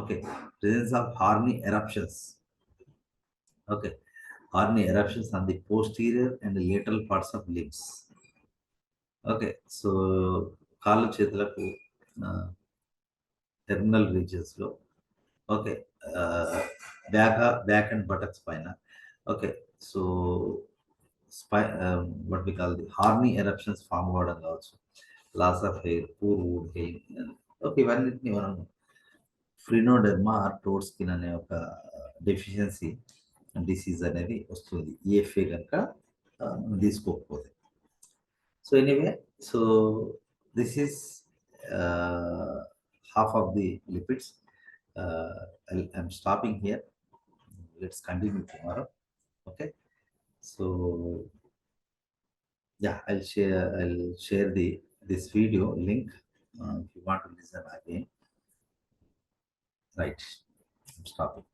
okay, presence of horny eruptions. Okay, horny eruptions on the posterior and the lateral parts of limbs. Okay, so కాళ్ళు చేతులకు terminal regions లో, okay, back and buttocks పైన, okay, so what we call the horny eruptions form అవ్వడం కావచ్చు, loss of hair, poor wood hair, okay, ఇవన్నిటిని మనం ఫ్రినోడెర్మా are towed skin అనే ఒక డెఫిషియన్సీ డిసీజ్ అనేది వస్తుంది ఈఎఫ్ఏ కనుక తీసుకోకపోతే. So anyway, so this is half of the lipids. I'm stopping here. Let's continue tomorrow. Okay. So yeah, I'll share this video link if you want to listen again. Right. I'm stopping.